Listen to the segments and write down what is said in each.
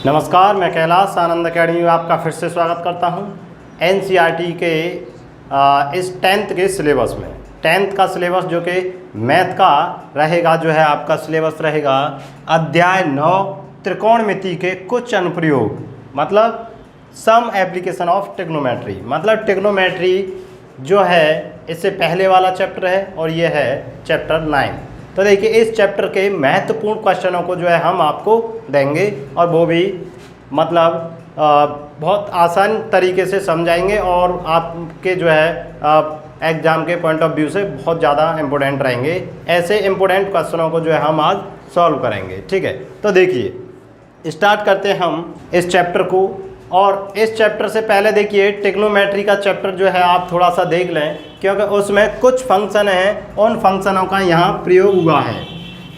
नमस्कार, मैं कैलाश आनंद अकेडमी में आपका फिर से स्वागत करता हूं। एनसीईआरटी के इस 10th के सिलेबस में 10th का सिलेबस जो कि मैथ का रहेगा, जो है आपका सिलेबस रहेगा अध्याय 9 त्रिकोणमिति के कुछ अनुप्रयोग, मतलब सम एप्लीकेशन ऑफ ट्रिग्नोमेट्री। मतलब ट्रिग्नोमेट्री जो है इससे पहले वाला चैप्टर है और ये है चैप्टर 9। तो देखिए, इस चैप्टर के महत्वपूर्ण क्वेश्चनों को जो है हम आपको देंगे और वो भी मतलब बहुत आसान तरीके से समझाएंगे और आपके जो है एग्ज़ाम के पॉइंट ऑफ व्यू से बहुत ज़्यादा इम्पोर्टेंट रहेंगे। ऐसे इम्पोर्टेंट क्वेश्चनों को जो है हम आज सॉल्व करेंगे। ठीक है, तो देखिए स्टार्ट करते हैं हम इस चैप्टर को। और इस चैप्टर से पहले देखिए ट्रिग्नोमेट्री का चैप्टर जो है आप थोड़ा सा देख लें, क्योंकि उसमें कुछ फंक्शन हैं, उन फंक्शनों का यहाँ प्रयोग हुआ है।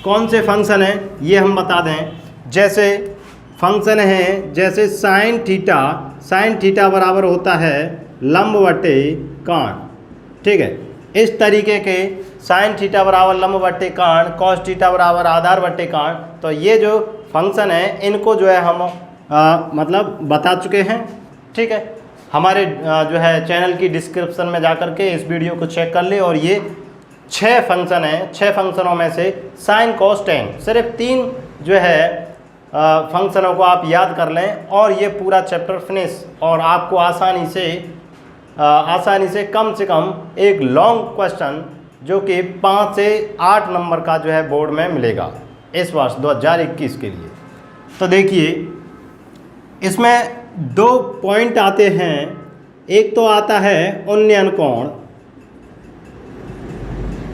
कौन से फंक्शन हैं ये हम बता दें। जैसे फंक्शन है जैसे साइन थीटा बराबर होता है लंब बटे काण। ठीक है, इस तरीके के साइन थीटा बराबर लंब बटे काण, कॉस थीटा बराबर आधार बटे काण। तो ये जो फंक्शन है इनको जो है हम मतलब बता चुके हैं। ठीक है, हमारे जो है चैनल की डिस्क्रिप्शन में जाकर के इस वीडियो को चेक कर ले। और ये 6 फंक्शन हैं, 6 फंक्शनों में से साइन कॉस टेन, सिर्फ 3 जो है फंक्शनों को आप याद कर लें और ये पूरा चैप्टर फिनिश। और आपको आसानी से कम एक लॉन्ग क्वेश्चन जो कि 5 से 8 नंबर का जो है बोर्ड में मिलेगा इस वर्ष 2021 के लिए। तो देखिए इसमें 2 पॉइंट आते हैं। एक तो आता है उन्नयन कोण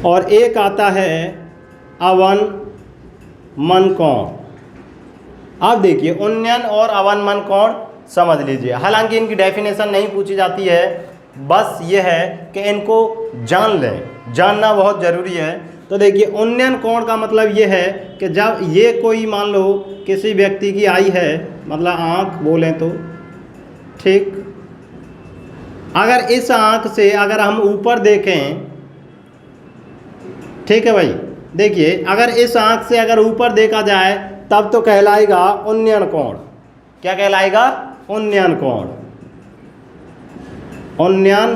और एक आता है अवनमन कोण। अब देखिए उन्नयन और अवनमन कोण समझ लीजिए। हालांकि इनकी डेफिनेशन नहीं पूछी जाती है, बस ये है कि इनको जान लें, जानना बहुत ज़रूरी है। तो देखिए उन्नयन कोण का मतलब ये है कि जब ये कोई मान लो किसी व्यक्ति की आई है, मतलब आँख बोलें तो, ठीक, अगर इस आँख से अगर हम ऊपर देखें, ठीक है भाई, देखिए अगर इस आँख से अगर ऊपर देखा जाए तब तो कहलाएगा उन्नयन कोण। क्या कहलाएगा? उन्नयन कोण। उन्नयन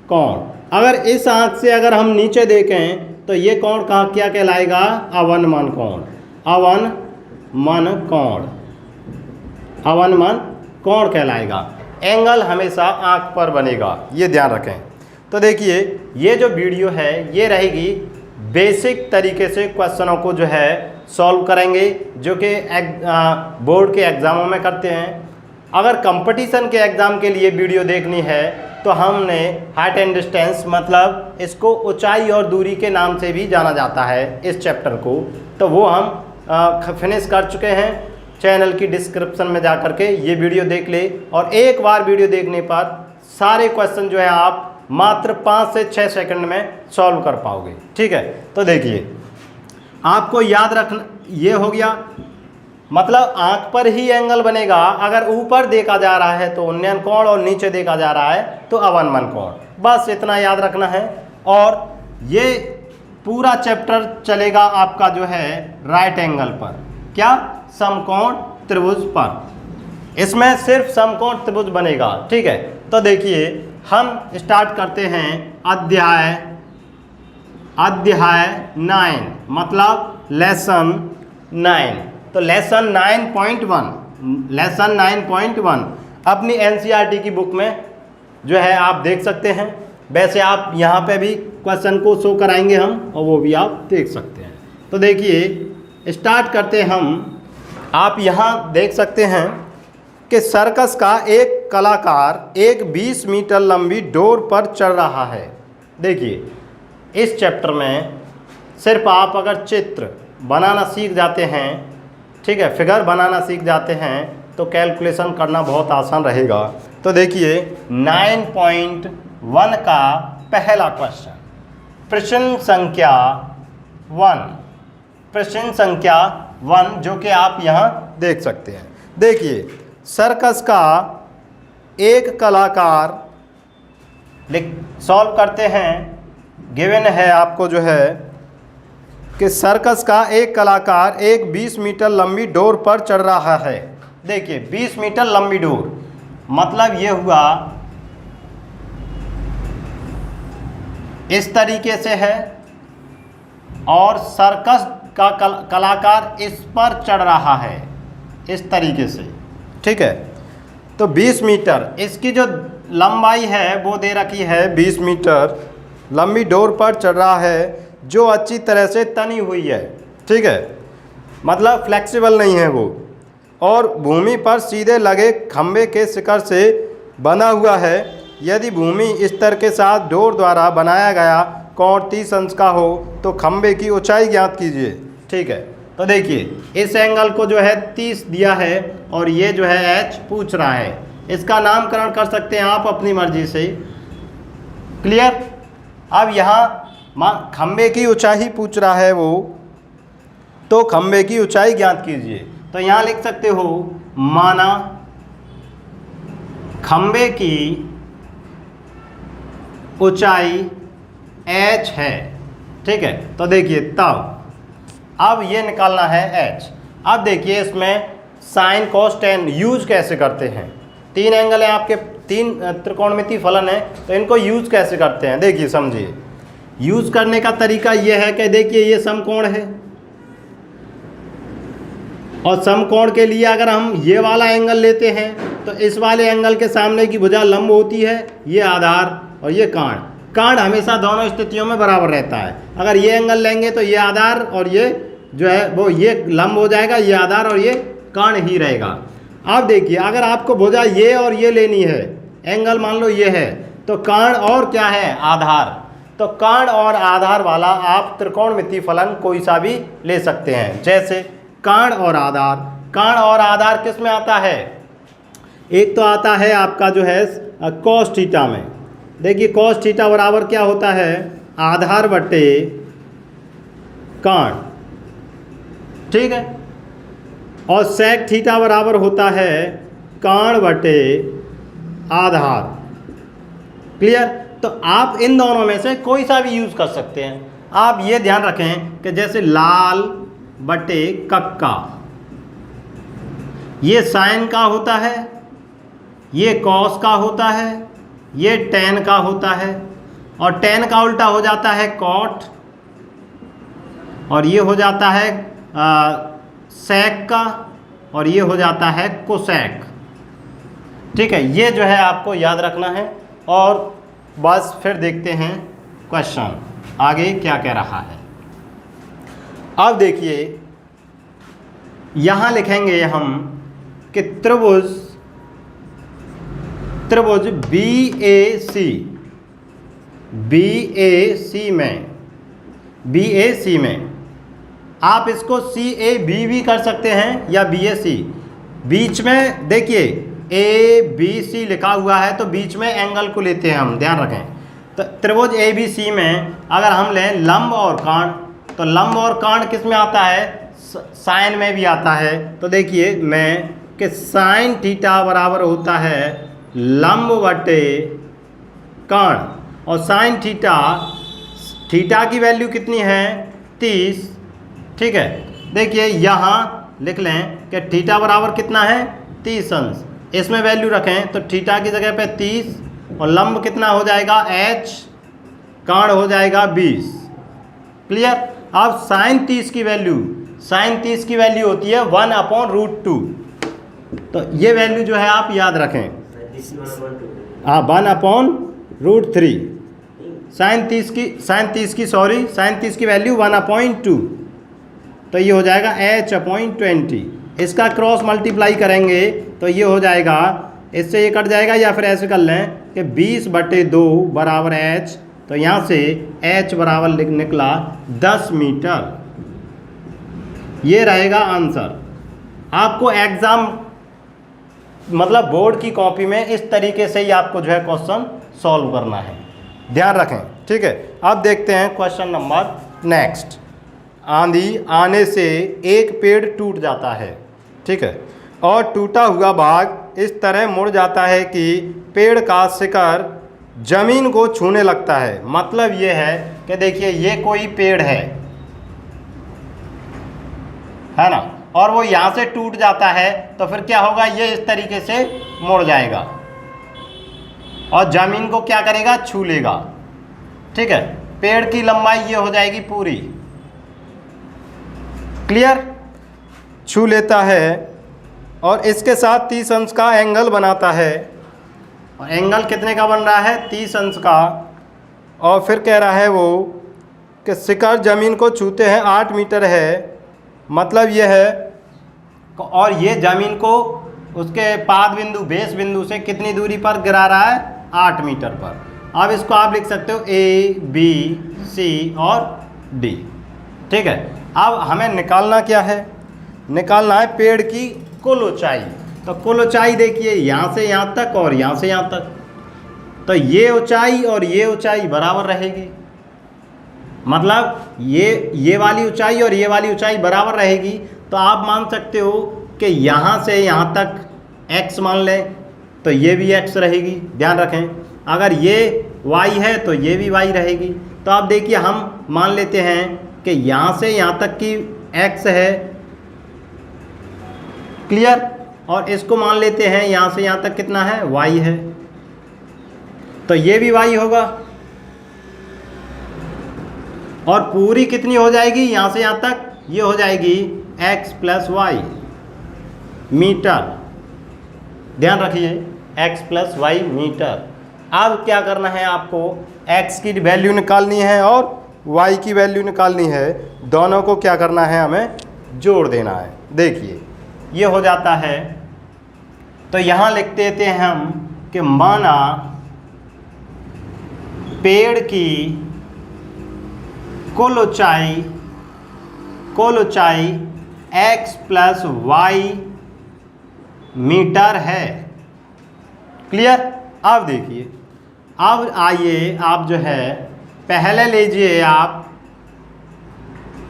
कोण। अगर इस आँख से अगर हम नीचे देखें तो ये कोण कहाँ क्या कहलाएगा? अवनमन कोण। अवनमन कोण, अवनमन कोण कहलाएगा। एंगल हमेशा आँख पर बनेगा, ये ध्यान रखें। तो देखिए ये जो वीडियो है ये रहेगी बेसिक तरीके से क्वेश्चनों को जो है सॉल्व करेंगे, जो कि बोर्ड के एग्ज़ामों में करते हैं। अगर कंपटीशन के एग्ज़ाम के लिए वीडियो देखनी है तो हमने हाइट एंड डिस्टेंस, मतलब इसको ऊंचाई और दूरी के नाम से भी जाना जाता है इस चैप्टर को, तो वो हम फिनिश कर चुके हैं। चैनल की डिस्क्रिप्शन में जाकर के ये वीडियो देख ले और एक बार वीडियो देखने पर सारे क्वेश्चन जो है आप मात्र 5 से 6 सेकंड में सॉल्व कर पाओगे। ठीक है, तो देखिए आपको याद रखना, ये हो गया, मतलब आंख पर ही एंगल बनेगा। अगर ऊपर देखा जा रहा है तो उन्नयन कोण और नीचे देखा जा रहा है तो अवनमन कोण। बस इतना याद रखना है। और ये पूरा चैप्टर चलेगा आपका जो है राइट एंगल पर, क्या? समकोण त्रिभुज पर। इसमें सिर्फ समकोण त्रिभुज बनेगा। ठीक है, तो देखिए हम स्टार्ट करते हैं अध्याय 9, मतलब लेसन 9। तो लेसन 9.1 अपनी एनसीईआरटी की बुक में जो है आप देख सकते हैं। वैसे आप यहाँ पे भी क्वेश्चन को शो कराएंगे हम, और वो भी आप देख सकते हैं। तो देखिए स्टार्ट करते हैं हम। आप यहाँ देख सकते हैं कि सर्कस का एक कलाकार एक 20 मीटर लंबी डोर पर चढ़ रहा है। देखिए इस चैप्टर में सिर्फ आप अगर चित्र बनाना सीख जाते हैं, ठीक है, फिगर बनाना सीख जाते हैं तो कैलकुलेशन करना बहुत आसान रहेगा। तो देखिए 9.1 का पहला क्वेश्चन, प्रश्न संख्या 1, जो कि आप यहाँ देख सकते हैं। देखिए सर्कस का एक कलाकार, सॉल्व करते हैं। गिवन है आपको जो है कि सर्कस का एक कलाकार एक 20 मीटर लंबी डोर पर चढ़ रहा है। देखिए 20 मीटर लंबी डोर, मतलब ये हुआ इस तरीके से है और सर्कस का कलाकार इस पर चढ़ रहा है इस तरीके से, ठीक है। तो 20 मीटर इसकी जो लंबाई है वो दे रखी है, 20 मीटर लंबी डोर पर चढ़ रहा है जो अच्छी तरह से तनी हुई है, ठीक है, मतलब फ्लेक्सिबल नहीं है वो, और भूमि पर सीधे लगे खंभे के शिखर से बंधा हुआ है। यदि भूमि स्तर के साथ डोर द्वारा बनाया गया कोण 30 अंश का हो तो खंभे की ऊंचाई ज्ञात कीजिए, ठीक है। तो देखिए इस एंगल को जो है 30 दिया है और ये जो है h पूछ रहा है, इसका नामकरण कर सकते हैं आप अपनी मर्जी से, क्लियर। अब यहाँ खंभे की ऊंचाई पूछ रहा है वो, तो खंभे की ऊंचाई ज्ञात कीजिए। तो यहाँ लिख सकते हो माना खंभे की ऊंचाई h है, ठीक है। तो देखिए तब अब ये निकालना है h। अब देखिए इसमें साइन कॉस टेन यूज कैसे करते हैं। 3 एंगल है आपके, 3 त्रिकोणमितीय फलन है, तो इनको यूज कैसे करते हैं देखिए समझिए। यूज करने का तरीका यह है कि देखिए ये समकोण है और समकोण के लिए अगर हम ये वाला एंगल लेते हैं तो इस वाले एंगल के सामने की भुजा लंब होती है, ये आधार और ये काण। काण हमेशा दोनों स्थितियों में बराबर रहता है। अगर ये एंगल लेंगे तो ये आधार और ये जो है वो ये लंब हो जाएगा, ये आधार और ये काण ही रहेगा। अब देखिए अगर आपको भुजा ये और ये लेनी है, एंगल मान लो ये है, तो काण और क्या है आधार, तो काण और आधार वाला आप त्रिकोणमितीय फलन कोई सा भी ले सकते हैं। जैसे काण और आधार, काण और आधार किस में आता है, एक तो आता है आपका जो है कॉस थीटा में। देखिए कॉस थीटा बराबर क्या होता है, आधार बटे काण, ठीक है, और सेक थीटा बराबर होता है काण बटे आधार, क्लियर। तो आप इन दोनों में से कोई सा भी यूज़ कर सकते हैं। आप ये ध्यान रखें कि जैसे लाल बटे कक्का, ये साइन का होता है, ये कॉस का होता है, ये टेन का होता है, और टेन का उल्टा हो जाता है कॉट, और ये हो जाता है सेक का, और ये हो जाता है कोसेक, ठीक है। ये जो है आपको याद रखना है। और बस फिर देखते हैं क्वेश्चन आगे क्या कह रहा है। अब देखिए यहाँ लिखेंगे हम कि त्रिभुज BAC में आप इसको CAB भी कर सकते हैं या BAC। बीच में देखिए ABC लिखा हुआ है तो बीच में एंगल को लेते हैं हम, ध्यान रखें। तो त्रिभुज ABC में अगर हम लें लंब और काण, तो लंब और काण किस में आता है, साइन में भी आता है। तो देखिए मैं कि साइन थीटा बराबर होता है लंब बटे काण, और साइन थीटा की वैल्यू कितनी है 30, ठीक है। देखिए यहाँ लिख लें कि थीटा बराबर कितना है 30 अंश, इसमें वैल्यू रखें तो थीटा की जगह पे 30 और लंब कितना हो जाएगा h, काण हो जाएगा 20, क्लियर। अब साइन 30 की वैल्यू होती है 1/√2, तो ये वैल्यू जो है आप याद रखें, हाँ 1/√3। साइन 30 की वैल्यू 1/2, तो ये हो जाएगा h/20। इसका क्रॉस मल्टीप्लाई करेंगे तो ये हो जाएगा, इससे ये कट जाएगा, या फिर ऐसे कर लें कि 20/2 बराबर h, तो यहाँ से h बराबर निकला 10 मीटर। ये रहेगा आंसर। आपको एग्ज़ाम मतलब बोर्ड की कॉपी में इस तरीके से ही आपको जो है क्वेश्चन सॉल्व करना है, ध्यान रखें, ठीक है। अब देखते हैं क्वेश्चन नंबर नेक्स्ट। आंधी आने से एक पेड़ टूट जाता है, ठीक है, और टूटा हुआ भाग इस तरह मुड़ जाता है कि पेड़ का शिखर जमीन को छूने लगता है। मतलब ये है कि देखिए ये कोई पेड़ है, है ना, और वो यहाँ से टूट जाता है तो फिर क्या होगा, ये इस तरीके से मुड़ जाएगा और ज़मीन को क्या करेगा, छू लेगा। ठीक है, पेड़ की लंबाई ये हो जाएगी पूरी। क्लियर, छू लेता है और इसके साथ 30 अंश का एंगल बनाता है। और एंगल कितने का बन रहा है, 30 अंश का। और फिर कह रहा है वो कि शिखर ज़मीन को छूते हैं 8 मीटर है, मतलब ये है, और ये ज़मीन को उसके पाद बिंदु, बेस बिंदु से कितनी दूरी पर गिरा रहा है, 8 मीटर पर। अब इसको आप लिख सकते हो A, B, C और D। ठीक है, अब हमें निकालना क्या है, निकालना है पेड़ की कुल ऊंचाई। तो कुल ऊंचाई देखिए, यहाँ से यहाँ तक और यहाँ से यहाँ तक, तो ये ऊंचाई और ये ऊंचाई बराबर रहेगी, मतलब ये वाली ऊंचाई और ये वाली ऊंचाई बराबर रहेगी। तो आप मान सकते हो कि यहाँ से यहाँ तक x मान लें तो ये भी x रहेगी। ध्यान रखें, अगर ये y है तो ये भी y रहेगी। तो आप देखिए, हम मान लेते हैं कि यहाँ से यहाँ तक की x है, क्लियर, और इसको मान लेते हैं यहाँ से यहाँ तक कितना है, y है, तो ये भी y होगा। और पूरी कितनी हो जाएगी, यहाँ से यहाँ तक ये हो जाएगी x प्लस वाई मीटर। ध्यान रखिए, x प्लस वाई मीटर। अब क्या करना है आपको, x की वैल्यू निकालनी है और y की वैल्यू निकालनी है। दोनों को क्या करना है, हमें जोड़ देना है। देखिए ये हो जाता है। तो यहाँ लिख देते हैं हम कि माना पेड़ की कुल ऊंचाई x प्लस वाई मीटर है। क्लियर, अब देखिए, अब आइए आप जो है पहले लीजिए, आप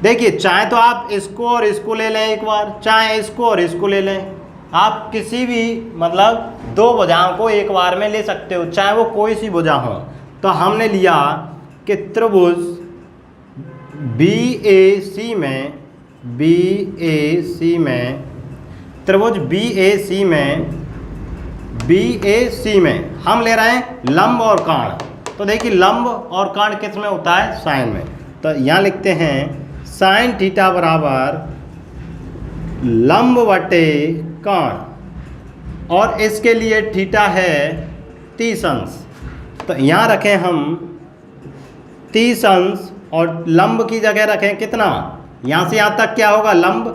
देखिए, चाहे तो आप इसको और इसको ले लें एक बार, चाहे इसको और इसको ले लें। आप किसी भी मतलब दो भुजाओं को एक बार में ले सकते हो, चाहे वो कोई सी भुजा हो। तो हमने लिया कि त्रिभुज BAC में हम ले रहे हैं लंब और काण। तो देखिए, लंब और काण किस में होता है, साइन में। तो यहाँ लिखते हैं साइन थीटा बराबर लंब बटे काण, और इसके लिए थीटा है 30 अंश। तो यहाँ रखें हम 30 अंश और लंब की जगह रखें कितना, यहाँ से यहाँ तक क्या होगा, लंब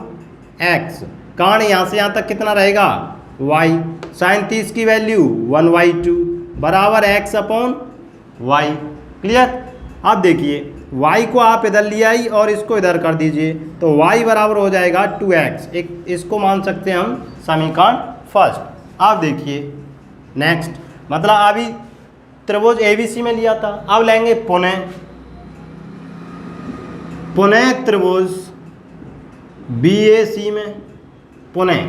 x, काण यहाँ से यहाँ तक कितना रहेगा, y। साइन 30 की वैल्यू 1/2 बराबर x अपॉन y। क्लियर, अब देखिए, y को आप इधर ले आई और इसको इधर कर दीजिए, तो y बराबर हो जाएगा 2x। एक इसको मान सकते हैं हम समीकरण फर्स्ट। अब देखिए नेक्स्ट, मतलब अभी त्रिभुज ABC में लिया था, अब लेंगे पुनः त्रिभुज BAC में पुनः।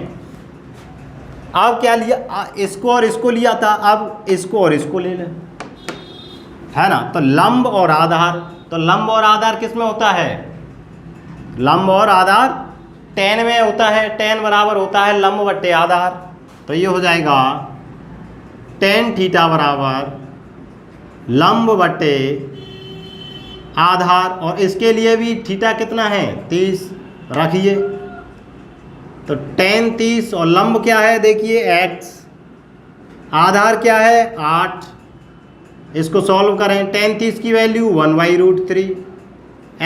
अब क्या लिया, इसको और इसको लिया था, अब इसको और इसको ले लें, है ना। तो लंब और आधार, तो लंब और आधार किस में होता है, लंब और आधार tan में होता है। tan बराबर होता है लंब बटे आधार। तो ये हो जाएगा tan थीटा बराबर लंब बटे आधार, और इसके लिए भी थीटा कितना है, 30 रखिए। तो tan 30 और लंब क्या है, देखिए x, आधार क्या है 8। इसको सॉल्व करें, tan 30 की वैल्यू 1/√3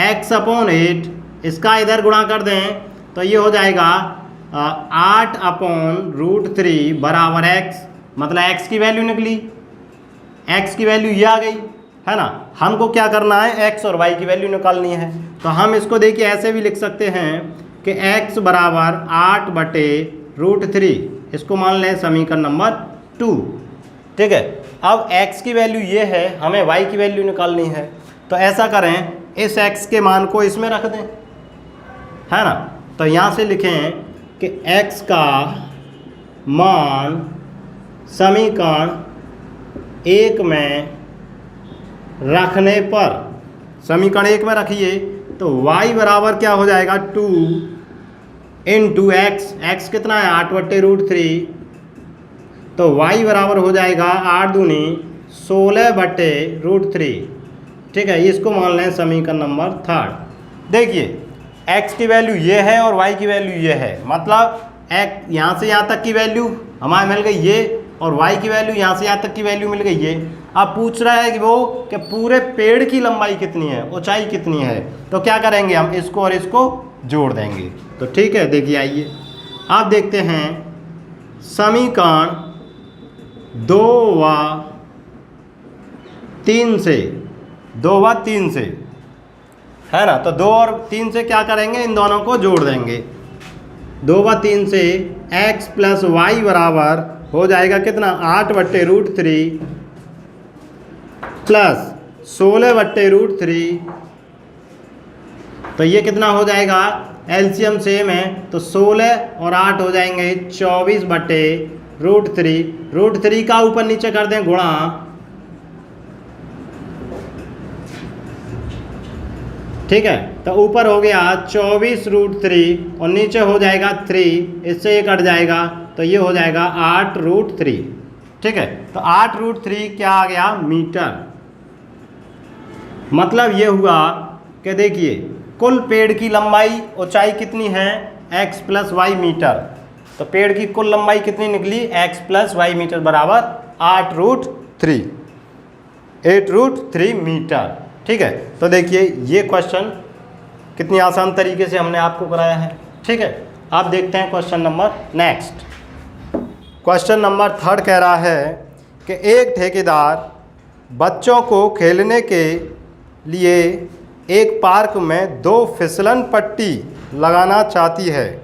x अपॉन 8, इसका इधर गुणा कर दें तो ये हो जाएगा 8/√3 बराबर x, मतलब x की वैल्यू निकली, x की वैल्यू ये आ गई, है ना। हमको क्या करना है, x और y की वैल्यू निकालनी है। तो हम इसको देखिए ऐसे भी लिख सकते हैं कि x बराबर 8/√3, इसको मान लें समीकरण नंबर 2। ठीक है, अब x की वैल्यू ये है, हमें y की वैल्यू निकालनी है। तो ऐसा करें, इस x के मान को इसमें रख दें, है ना। तो यहाँ से लिखें कि x का मान समीकरण 1 में रखने पर, समीकरण 1 में रखिए तो y बराबर क्या हो जाएगा 2 इंटू एक्स, एक्स कितना है 8/√3, तो y बराबर हो जाएगा 8 दूनी 16/√3। ठीक है, इसको मान लें समीकरण नंबर 3। देखिए x की वैल्यू ये है और y की वैल्यू ये है, मतलब x यहाँ से यहाँ तक की वैल्यू हमारे मिल गई ये, और y की वैल्यू यहाँ से यहाँ तक की वैल्यू मिल गई ये। अब पूछ रहा है कि वो कि पूरे पेड़ की लंबाई कितनी है, ऊंचाई कितनी है, तो क्या करेंगे हम इसको और इसको जोड़ देंगे। तो ठीक है, देखिए आइए आप देखते हैं समीकरण 2 व 3 से, 2 व 3 से है ना, तो 2 और 3 से क्या करेंगे, इन दोनों को जोड़ देंगे। 2 व 3 से x प्लस वाई बराबर हो जाएगा कितना 8/√3 प्लस 16/√3, तो ये कितना हो जाएगा, एलसीएम सेम है तो 16 और 8 हो जाएंगे 24/√3। √3 का ऊपर नीचे कर दें गुणा, ठीक है, तो ऊपर हो गया 24√3 और नीचे हो जाएगा 3, इससे ये कट जाएगा तो ये हो जाएगा 8√3। ठीक है, तो 8√3 क्या आ गया, मीटर। मतलब ये हुआ कि देखिए कुल पेड़ की लंबाई ऊंचाई कितनी है, x प्लस वाई मीटर, तो पेड़ की कुल लंबाई कितनी निकली, x प्लस वाई मीटर बराबर 8√3 मीटर। ठीक है, तो देखिए ये क्वेश्चन कितनी आसान तरीके से हमने आपको कराया है। ठीक है, आप देखते हैं question number next. Question number 3 कह रहा है कि एक ठेकेदार बच्चों को खेलने के लिए एक पार्क में 2 फिसलन पट्टी लगाना चाहती है।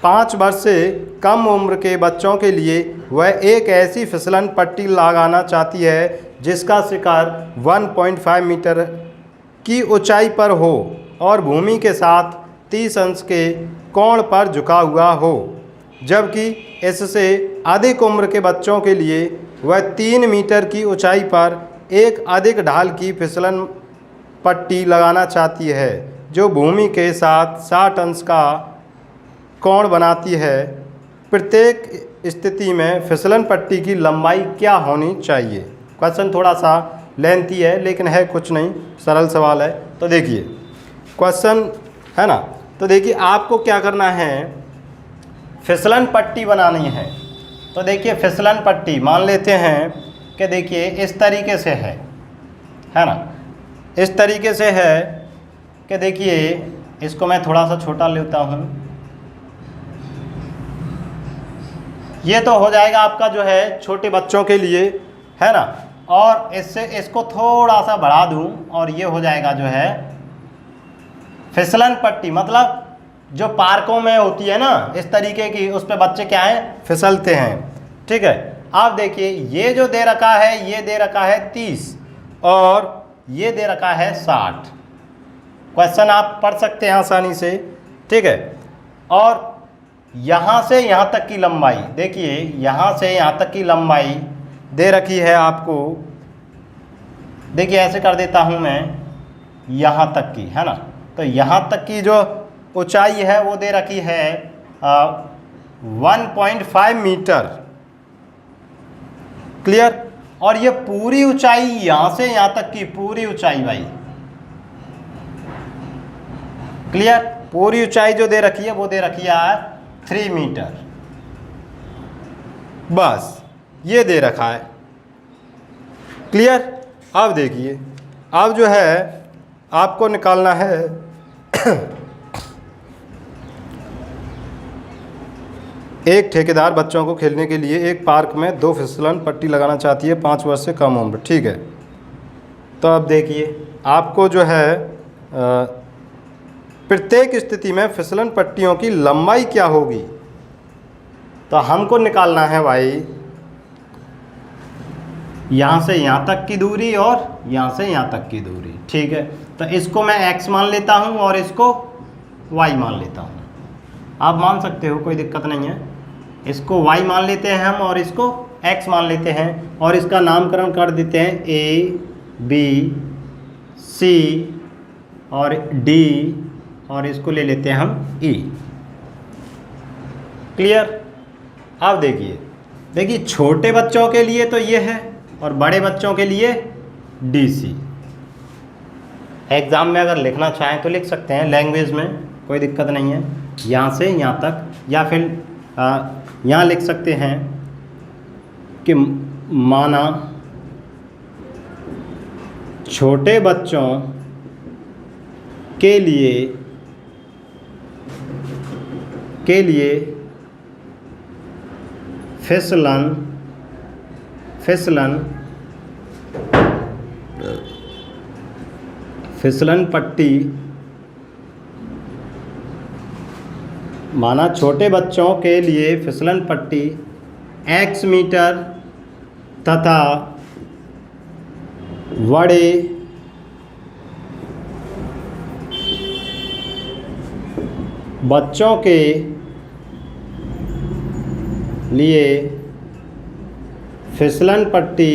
5 वर्ष से कम उम्र के बच्चों के लिए वह एक ऐसी फिसलन पट्टी लगाना चाहती है जिसका शिखर 1.5 मीटर की ऊंचाई पर हो और भूमि के साथ 30 अंश के कोण पर झुका हुआ हो, जबकि इससे अधिक उम्र के बच्चों के लिए वह 3 मीटर की ऊंचाई पर एक अधिक ढाल की फिसलन पट्टी लगाना चाहती है जो भूमि के साथ 60 अंश का कोण बनाती है। प्रत्येक स्थिति में फिसलन पट्टी की लंबाई क्या होनी चाहिए। क्वेश्चन थोड़ा सा लेंथी है लेकिन है कुछ नहीं, सरल सवाल है। तो देखिए क्वेश्चन है ना, तो देखिए आपको क्या करना है, फिसलन पट्टी बनानी है। तो देखिए फिसलन पट्टी मान लेते हैं कि देखिए इस तरीके से है ना, इस तरीके से है कि देखिए इसको मैं थोड़ा सा छोटा लेता हूँ, ये तो हो जाएगा आपका जो है छोटे बच्चों के लिए है ना, और इससे इसको थोड़ा सा बढ़ा दूँ और ये हो जाएगा जो है फिसलन पट्टी, मतलब जो पार्कों में होती है ना इस तरीके की, उस पर बच्चे क्या है फिसलते हैं। ठीक है, आप देखिए ये जो दे रखा है, ये दे रखा है 30 और ये दे रखा है 60। क्वेश्चन आप पढ़ सकते हैं आसानी से। ठीक है, और यहाँ से यहाँ तक की लंबाई देखिए, यहाँ से यहाँ तक की लंबाई दे रखी है आपको। देखिए ऐसे कर देता हूँ मैं, यहाँ तक की है ना, तो यहाँ तक की जो ऊंचाई है वो दे रखी है 1.5 मीटर। क्लियर, और ये पूरी ऊंचाई यहाँ से यहाँ तक की पूरी ऊंचाई भाई, क्लियर, पूरी ऊंचाई जो दे रखी है वो दे रखी है 3 मीटर, बस ये दे रखा है। क्लियर, अब देखिए अब जो है आपको निकालना है एक ठेकेदार बच्चों को खेलने के लिए एक पार्क में 2 फिसलन पट्टी लगाना चाहती है 5 वर्ष से कम उम्र। ठीक है, तो अब देखिए आपको जो है प्रत्येक स्थिति में फिसलन पट्टियों की लंबाई क्या होगी, तो हमको निकालना है भाई यहाँ से यहाँ तक की दूरी और यहाँ से यहाँ तक की दूरी। ठीक है, तो इसको मैं x मान लेता हूँ और इसको y मान लेता हूँ। आप मान सकते हो, कोई दिक्कत नहीं है। इसको y मान लेते हैं हम और इसको x मान लेते हैं और इसका नामकरण कर देते हैं a, b, c और d और इसको ले लेते हैं हम e। क्लियर। अब देखिए छोटे बच्चों के लिए तो ये है और बड़े बच्चों के लिए DC। एग्ज़ाम में अगर लिखना चाहें तो लिख सकते हैं लैंग्वेज में, कोई दिक्कत नहीं है, यहाँ से यहाँ तक, या फिर यहाँ लिख सकते हैं कि माना छोटे बच्चों के लिए फिसलन पट्टी, माना छोटे बच्चों के लिए फिसलन पट्टी X मीटर तथा बड़े बच्चों के लिए फिसलन पट्टी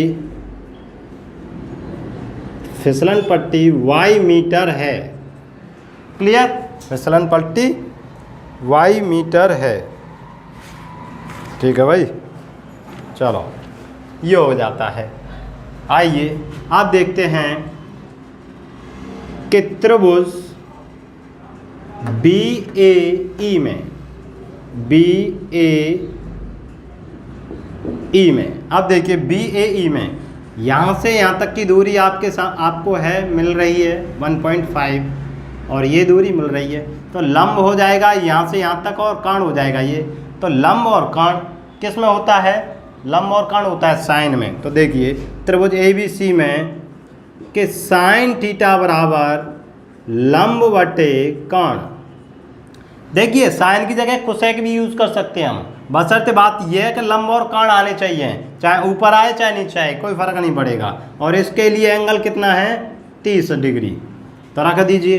Y मीटर है। क्लियर, फिसलन पट्टी Y मीटर है। ठीक है भाई, चलो ये हो जाता है। आइए आप देखते हैं कि त्रिभुज BAE में अब देखिए BAE में यहाँ से यहाँ तक की दूरी आपको मिल रही है 1.5 और ये दूरी मिल रही है, तो लंब हो जाएगा यहाँ से यहाँ तक और कर्ण हो जाएगा ये। तो लंब और कर्ण किस में होता है? लंब और कर्ण होता है साइन में। तो देखिए त्रिभुज ABC में कि साइन थीटा बराबर लंब बटे कर्ण। देखिए साइन की जगह कोसेक भी यूज़ कर सकते हैं हम, बशर्ते बात यह है कि लंब और कर्ण आने चाहिए, चाहे ऊपर आए चाहे नीचे आए, कोई फ़र्क नहीं पड़ेगा। और इसके लिए एंगल कितना है? 30 डिग्री। तो रख दीजिए,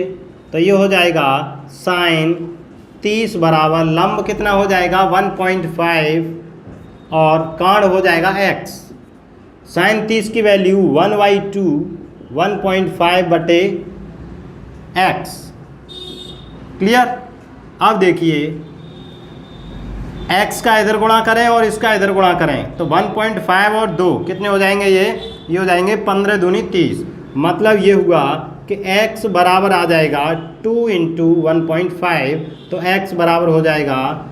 तो ये हो जाएगा साइन 30 बराबर लंब कितना हो जाएगा 1.5 और कर्ण हो जाएगा x। साइन 30 की वैल्यू 1/2 1.5 बटे x। क्लियर। अब देखिए x का इधर गुणा करें और इसका इधर गुणा करें तो 1.5 और 2 कितने हो जाएंगे? ये हो जाएंगे 15 दूनी 30। मतलब ये हुआ कि x बराबर आ जाएगा 2 × 1.5, तो x बराबर हो जाएगा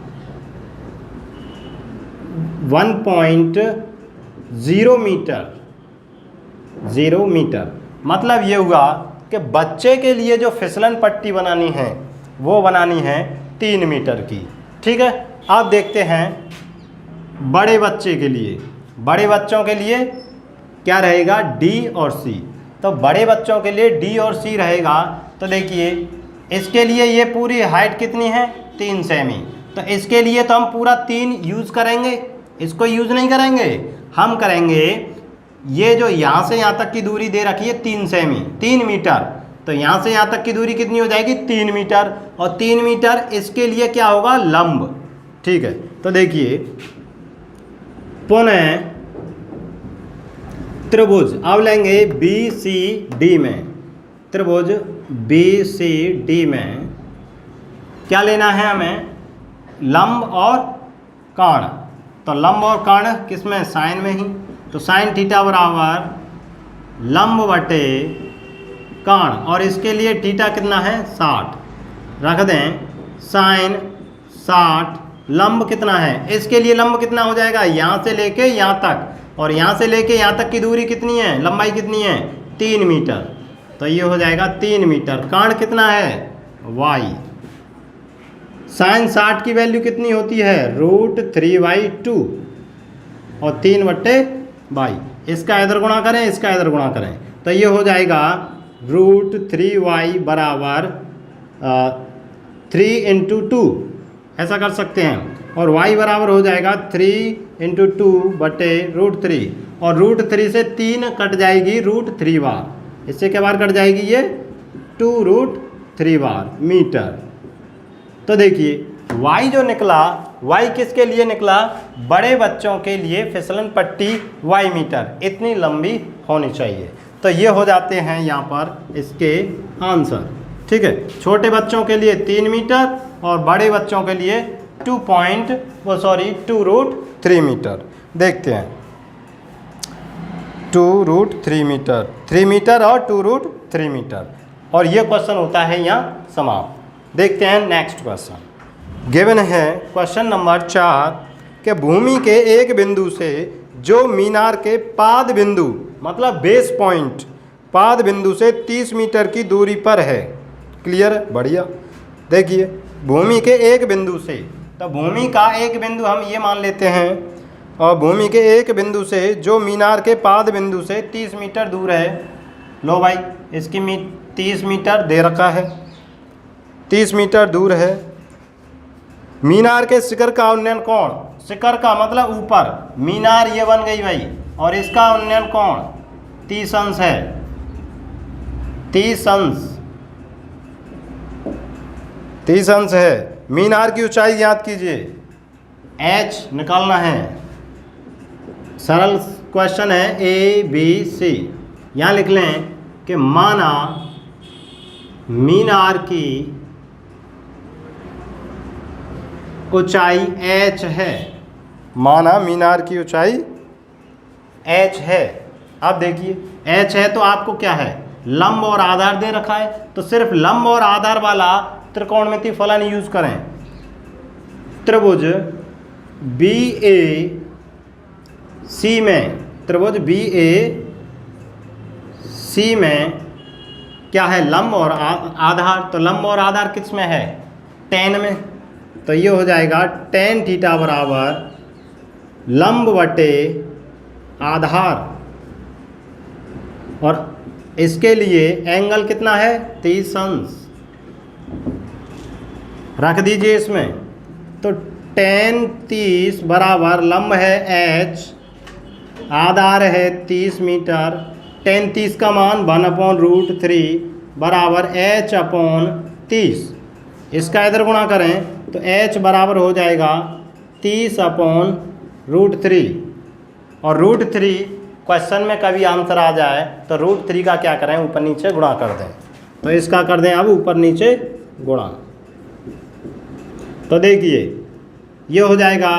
1.0 मीटर। मतलब ये हुआ कि बच्चे के लिए जो फिसलन पट्टी बनानी है वो बनानी है 3 मीटर की। ठीक है। अब देखते हैं बड़े बच्चे के लिए। बड़े बच्चों के लिए क्या रहेगा? D और C। तो बड़े बच्चों के लिए D और C रहेगा। तो देखिए इसके लिए ये पूरी हाइट कितनी है? 3 सेमी। तो इसके लिए तो हम पूरा 3 यूज़ करेंगे, इसको यूज़ नहीं करेंगे। हम करेंगे ये जो यहाँ से यहाँ तक की दूरी दे रखी है 3 सेमी, 3 मीटर। तो यहाँ से यहाँ तक की दूरी कितनी हो जाएगी? 3 मीटर। और 3 मीटर इसके लिए क्या होगा? लंब। ठीक है। तो देखिए पुनः त्रिभुज अब लेंगे BCD में। त्रिभुज BCD में क्या लेना है हमें? लंब और कर्ण। तो लंब और कर्ण किस में? साइन में ही। तो साइन थीटा बराबर लंब बटे कर्ण, और इसके लिए थीटा कितना है? 60। रख दें साइन 60, लंब कितना है? इसके लिए लंब कितना हो जाएगा? यहाँ से लेके यहाँ तक, और यहाँ से लेके यहाँ तक की दूरी कितनी है? लंबाई कितनी है? 3 मीटर। तो ये हो जाएगा 3 मीटर। कर्ण कितना है? y। साइन 60 की वैल्यू कितनी होती है? √3/2 और 3/y। इसका इधर गुणा करें, इसका इधर गुणा करें, तो ये हो जाएगा √3y बराबर 3 × 2। ऐसा कर सकते हैं। और y बराबर हो जाएगा 3 × 2 बटे √3, और √3 से 3 कट जाएगी √3 बार। इससे क्या बार कट जाएगी? ये 2√3 बार मीटर। तो देखिए y जो निकला, y किसके लिए निकला? बड़े बच्चों के लिए फिसलन पट्टी y मीटर इतनी लंबी होनी चाहिए। तो ये हो जाते हैं यहाँ पर इसके आंसर। ठीक है। छोटे बच्चों के लिए 3 मीटर और बड़े बच्चों के लिए 2√3 मीटर। देखते हैं 2√3 मीटर, 3 मीटर और 2√3 मीटर। और ये क्वेश्चन होता है यहाँ समाप्त। देखते हैं नेक्स्ट क्वेश्चन। गिवन है क्वेश्चन नंबर 4 कि भूमि के एक बिंदु से जो मीनार के पाद बिंदु मतलब बेस पॉइंट पाद बिंदु से 30 मीटर की दूरी पर है। क्लियर है? बढ़िया। देखिए भूमि के एक बिंदु से, तो भूमि का एक बिंदु हम ये मान लेते हैं, और भूमि के एक बिंदु से जो मीनार के पाद बिंदु से 30 मीटर दूर है। लो भाई इसकी 30 मीटर दे रखा है, 30 मीटर दूर है। मीनार के शिखर का उन्नयन कोण, शिखर का मतलब ऊपर, मीनार ये बन गई भाई, और इसका उन्नयन कोण 30 अंश है, 30 अंश है। मीनार की ऊंचाई याद कीजिए, h निकालना है। सरल क्वेश्चन है ABC। यहाँ लिख लें कि माना मीनार की ऊंचाई h है, माना मीनार की ऊंचाई h है। अब देखिए h है तो आपको क्या है, लंब और आधार दे रखा है, तो सिर्फ लंब और आधार वाला त्रिकोणमिति फलन यूज करें। त्रिभुज BAC में, त्रिभुज BAC में क्या है, लंब और आधार। तो लंब और आधार किस में है, tan में। तो ये हो जाएगा tan थीटा बराबर लंब बटे आधार, और इसके लिए एंगल कितना है, 30 अंश रख दीजिए इसमें। तो tan 30 बराबर लंब है h, आधार है 30 मीटर। tan 30 का मान 1/√3 बराबर h/30। इसका इधर गुणा करें तो h बराबर हो जाएगा 30/√3। और √3 क्वेश्चन में कभी आंसर आ जाए तो √3 का क्या करें, ऊपर नीचे गुणा कर दें। तो इसका कर दें अब ऊपर नीचे गुणा। तो देखिए ये हो जाएगा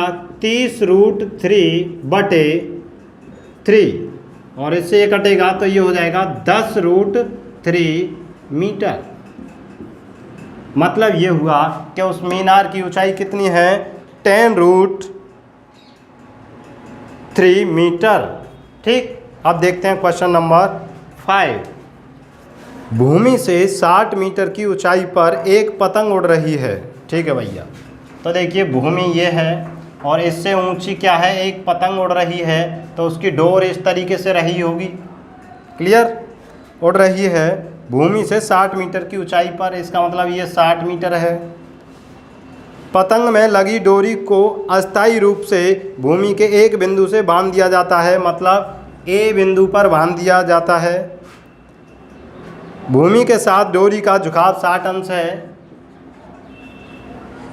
30√3/3, और इससे ये कटेगा तो ये हो जाएगा 10√3 मीटर। मतलब ये हुआ कि उस मीनार की ऊंचाई कितनी है, 10√3 मीटर। ठीक। अब देखते हैं क्वेश्चन नंबर 5। भूमि से 60 मीटर की ऊंचाई पर एक पतंग उड़ रही है। ठीक है भैया। तो देखिए भूमि ये है और इससे ऊंची क्या है, एक पतंग उड़ रही है, तो उसकी डोर इस तरीके से रही होगी। क्लियर? उड़ रही है भूमि से 60 मीटर की ऊंचाई पर, इसका मतलब ये 60 मीटर है। पतंग में लगी डोरी को अस्थायी रूप से भूमि के एक बिंदु से बांध दिया जाता है, मतलब ए बिंदु पर बांध दिया जाता है। भूमि के साथ डोरी का झुकाव 60 अंश है।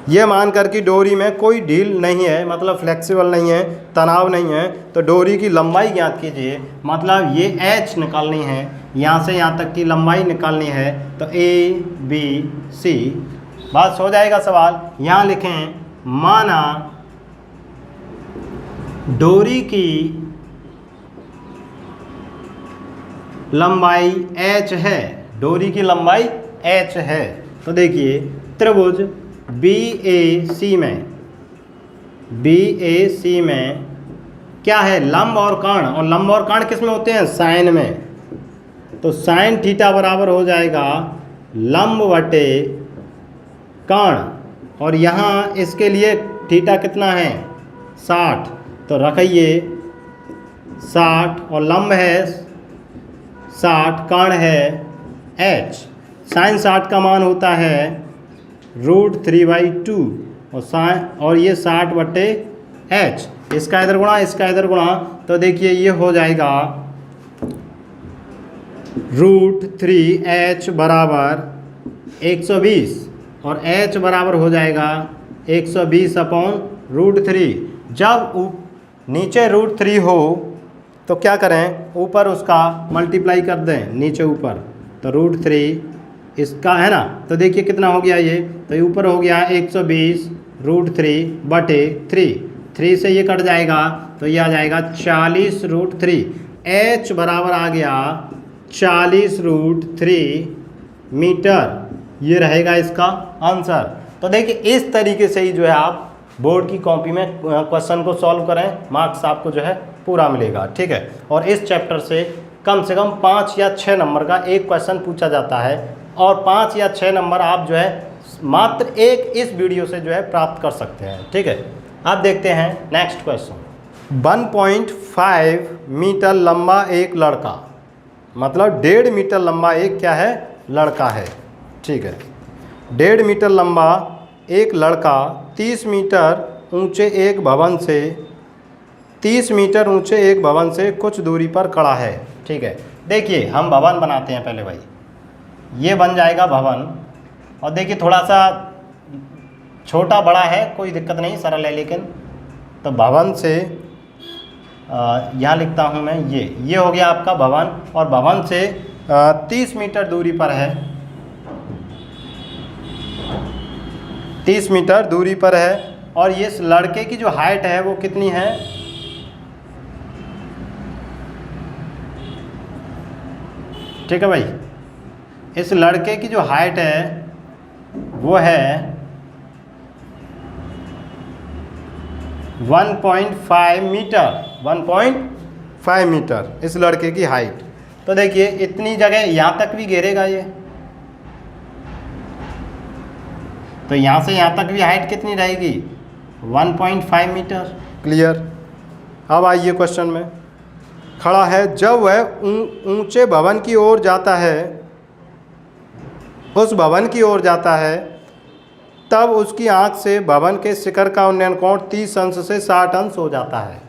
यह मानकर कि डोरी में कोई ढील नहीं है, मतलब फ्लेक्सिबल नहीं है, तनाव नहीं है, तो डोरी की लंबाई ज्ञात कीजिए। मतलब ये h निकालनी है, यहाँ से यहाँ तक की लंबाई निकालनी है। तो ABC बस हो जाएगा सवाल। यहाँ लिखें माना डोरी की लंबाई h है, डोरी की लंबाई h है। तो देखिए त्रिभुज BAC में क्या है, लंब और कर्ण, और लंब और कर्ण किस में होते हैं, साइन में। तो साइन थीटा बराबर हो जाएगा लंब बटे कर्ण, और यहाँ इसके लिए थीटा कितना है, 60। तो रखिए 60, और लंब है 60, कर्ण है h। साइन 60 का मान होता है √3/2, और ये 60/h। इसका इधर गुणा, इसका इधर गुणा, तो देखिए ये हो जाएगा √3h बराबर 120, और h बराबर हो जाएगा 120/√3। जब नीचे √3 हो तो क्या करें, ऊपर उसका मल्टीप्लाई कर दें, नीचे ऊपर, तो √3 इसका है ना। तो देखिए कितना हो गया ये, तो ऊपर हो गया 120 √3/3। 3 से ये कट जाएगा तो ये आ जाएगा 40√3। h बराबर आ गया 40√3 मीटर। ये रहेगा इसका आंसर। तो देखिए इस तरीके से ही जो है आप बोर्ड की कॉपी में क्वेश्चन को सॉल्व करें, मार्क्स आपको जो है पूरा मिलेगा। ठीक है, और इस चैप्टर से कम 5 या 6 नंबर का एक क्वेश्चन पूछा जाता है और 5 या 6 नंबर आप जो है मात्र एक इस वीडियो से जो है प्राप्त कर सकते हैं। ठीक है, अब देखते हैं नेक्स्ट क्वेश्चन। 1.5 मीटर लंबा एक लड़का, मतलब 1.5 मीटर लंबा एक क्या है, लड़का है। ठीक है, 1.5 मीटर लंबा एक लड़का 30 मीटर ऊंचे एक भवन से 30 मीटर ऊंचे एक भवन से कुछ दूरी पर खड़ा है। ठीक है, देखिए हम भवन बनाते हैं पहले भाई। ये बन जाएगा भवन, और देखिए थोड़ा सा छोटा बड़ा है, कोई दिक्कत नहीं, सरल है। लेकिन तो भवन से यहाँ लिखता हूँ मैं, ये हो गया आपका भवन, और भवन से 30 मीटर दूरी पर है, 30 मीटर दूरी पर है। और ये इस लड़के की जो हाइट है वो कितनी है, ठीक है भाई, इस लड़के की जो हाइट है वो है 1.5 मीटर, 1.5 मीटर इस लड़के की हाइट। तो देखिए इतनी जगह यहाँ तक भी घेरेगा ये, तो यहाँ से यहाँ तक भी हाइट कितनी रहेगी, 1.5 मीटर। क्लियर। अब आइए क्वेश्चन में। खड़ा है, जब वह ऊंचे भवन की ओर जाता है, उस भवन की ओर जाता है, तब उसकी आंख से भवन के शिखर का उन्नयन कोण 30 अंश से 60 अंश हो जाता है।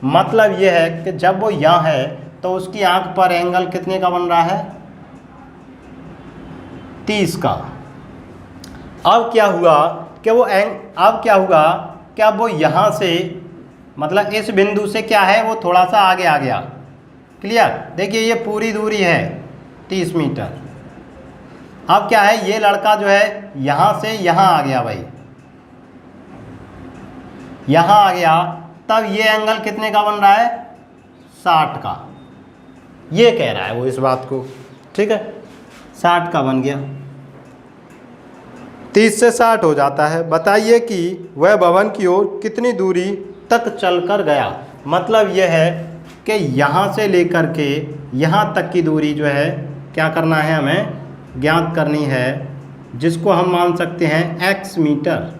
मतलब यह है कि जब वो यहाँ है तो उसकी आंख पर एंगल कितने का बन रहा है, 30 का। अब क्या हुआ कि अब क्या हुआ कि अब वो यहाँ से, मतलब इस बिंदु से क्या है, वो थोड़ा सा आगे आ गया। क्लियर। देखिए ये पूरी दूरी है 30 मीटर। अब क्या है, ये लड़का जो है यहाँ से यहाँ आ गया भाई, यहाँ आ गया, तब ये एंगल कितने का बन रहा है, 60 का। ये कह रहा है वो इस बात को। ठीक है, 60 का बन गया, 30 से 60 हो जाता है। बताइए कि वह भवन की ओर कितनी दूरी तक चलकर गया। मतलब यह है कि यहाँ से लेकर के यहाँ तक की दूरी जो है क्या करना है, हमें ज्ञात करनी है, जिसको हम मान सकते हैं x मीटर।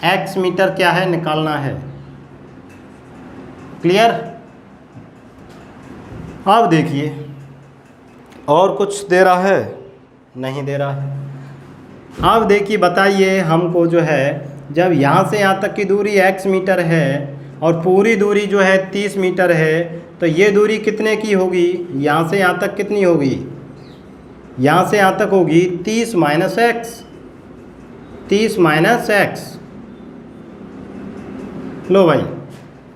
x मीटर क्या है, निकालना है। क्लियर। अब देखिए और कुछ दे रहा है, नहीं दे रहा है। अब देखिए बताइए हमको जो है, जब यहाँ से यहाँ तक की दूरी x मीटर है और पूरी दूरी जो है 30 मीटर है, तो ये दूरी कितने की होगी, यहाँ से यहाँ तक कितनी होगी, यहाँ से यहाँ तक होगी 30 माइनस एक्स, 30 माइनस एक्स। लो भाई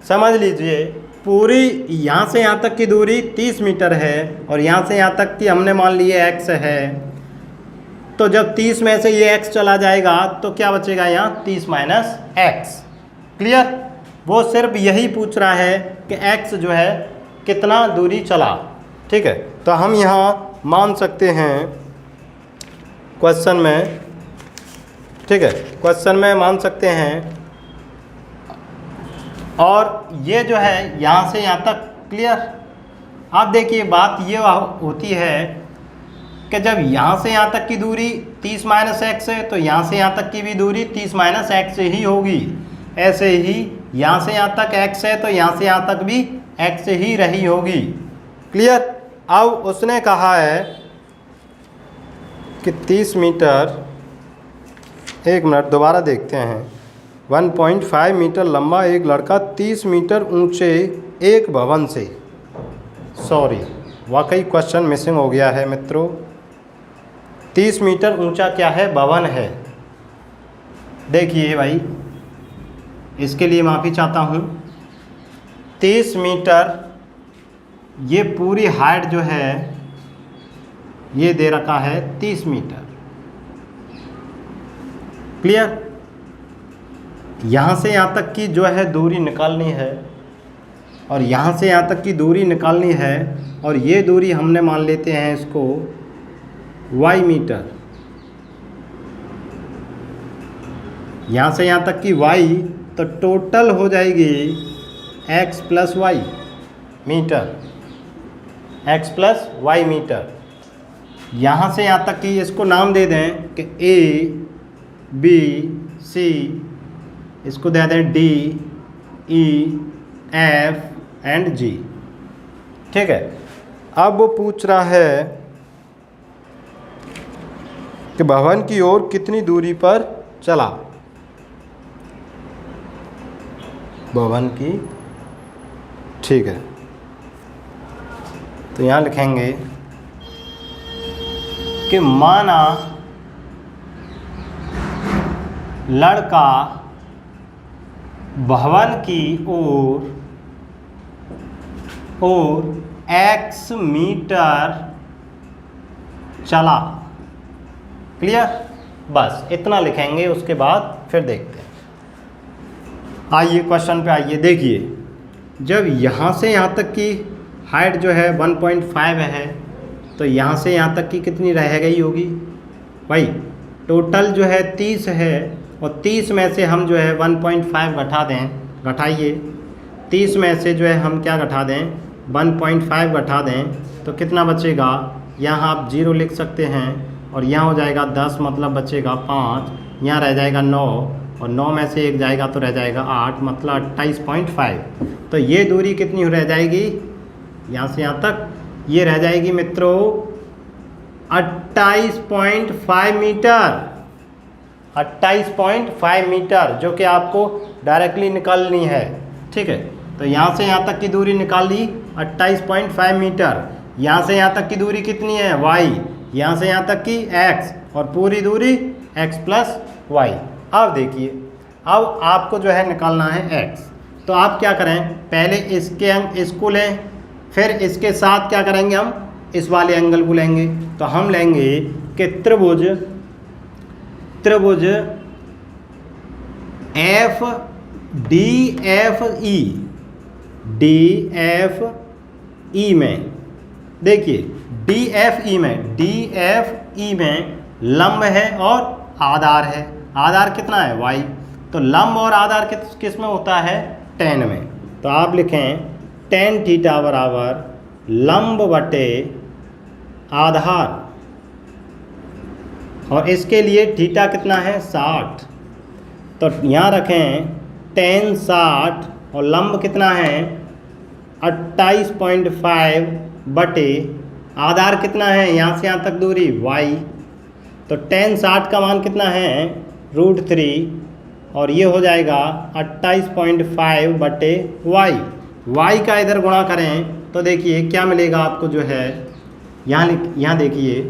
समझ लीजिए, पूरी यहाँ से यहाँ तक की दूरी 30 मीटर है और यहाँ से यहाँ तक की हमने मान लिए x है। तो जब 30 में से ये x चला जाएगा तो क्या बचेगा यहाँ, 30 माइनस एक्स। क्लियर। वो सिर्फ यही पूछ रहा है कि x जो है कितना दूरी चला। ठीक है, तो हम यहाँ मान सकते हैं क्वेश्चन में, ठीक है, क्वेश्चन में मान सकते हैं। और ये जो है यहाँ से यहाँ तक। क्लियर। अब देखिए बात ये होती है कि जब यहाँ से यहाँ तक की दूरी 30 माइनस एक्स है, तो यहाँ से यहाँ तक की भी दूरी 30 माइनस एक्स ही होगी। ऐसे ही यहाँ से यहाँ तक x है, तो यहाँ से यहाँ तक भी x ही रही होगी। क्लियर। अब उसने कहा है कि 30 मीटर, एक मिनट दोबारा देखते हैं। 1.5 मीटर लंबा एक लड़का 30 मीटर ऊंचे एक भवन से, सॉरी वाकई क्वेश्चन मिसिंग हो गया है मित्रों। 30 मीटर ऊंचा क्या है, भवन है। देखिए भाई, इसके लिए माफ़ी चाहता हूँ। 30 मीटर ये पूरी हाइट जो है ये दे रखा है 30 मीटर। क्लियर। यहाँ से यहाँ तक की जो है दूरी निकालनी है और यहाँ से यहाँ तक की दूरी निकालनी है और ये दूरी हमने मान लेते हैं इसको y मीटर। यहाँ से यहाँ तक की y तो टोटल हो जाएगी x plus Y metre, x plus Y metre. यहाँ से यहाँ तक की इसको नाम दे दें कि A B C, इसको दे दें D E F and G। ठीक है, अब वो पूछ रहा है कि भवन की ओर कितनी दूरी पर चला। भवन की, ठीक है, तो यहाँ लिखेंगे कि माना लड़का भवन की ओर x मीटर चला। क्लियर, बस इतना लिखेंगे, उसके बाद फिर देखते हैं। आइए क्वेश्चन पे आइए। देखिए, जब यहाँ से यहाँ तक की हाइट जो है 1.5 है तो यहाँ से यहाँ तक की कितनी रह गई होगी भाई? टोटल जो है 30 है और 30 में से हम जो है 1.5 घटा दें, घटाइए 30 में से जो है हम क्या घटा दें, 1.5 घटा दें तो कितना बचेगा? यहाँ आप 0 लिख सकते हैं और यहाँ हो जाएगा 10, मतलब बचेगा 5, यहाँ रह जाएगा 9 और 9 में से 1 जाएगा तो रह जाएगा 8, मतलब 28.5। तो ये दूरी कितनी रह जाएगी? यहाँ से यहाँ तक ये रह जाएगी मित्रों 28.5 मीटर, 28.5 मीटर, जो कि आपको डायरेक्टली निकालनी है। ठीक है, तो यहाँ से यहाँ तक की दूरी निकाल ली 28.5 मीटर। यहाँ से यहाँ तक की दूरी कितनी है? y, यहाँ से यहाँ तक की x और पूरी दूरी x प्लस वाई। अब देखिए, अब आपको जो है निकालना है x, तो आप क्या करें, पहले इसके इसको लें, फिर इसके साथ क्या करेंगे, हम इस वाले एंगल को लेंगे। तो हम लेंगे कि त्रिभुज एफ डी एफ ई में, देखिए डी एफ ई में लंब है और आधार है। आधार कितना है? y। तो लंब और आधार किस में होता है? tan में। तो आप लिखें tan थीटा बराबर लंब बटे आधार, और इसके लिए थीटा कितना है? 60। तो यहाँ रखें tan 60 और लंब कितना है? 28.5 बटे आधार कितना है? यहाँ से यहाँ तक दूरी y। तो tan 60 का मान कितना है? √3, और ये हो जाएगा 28.5 बटे y। y का इधर गुणा करें तो देखिए क्या मिलेगा आपको, जो है यहाँ देखिए,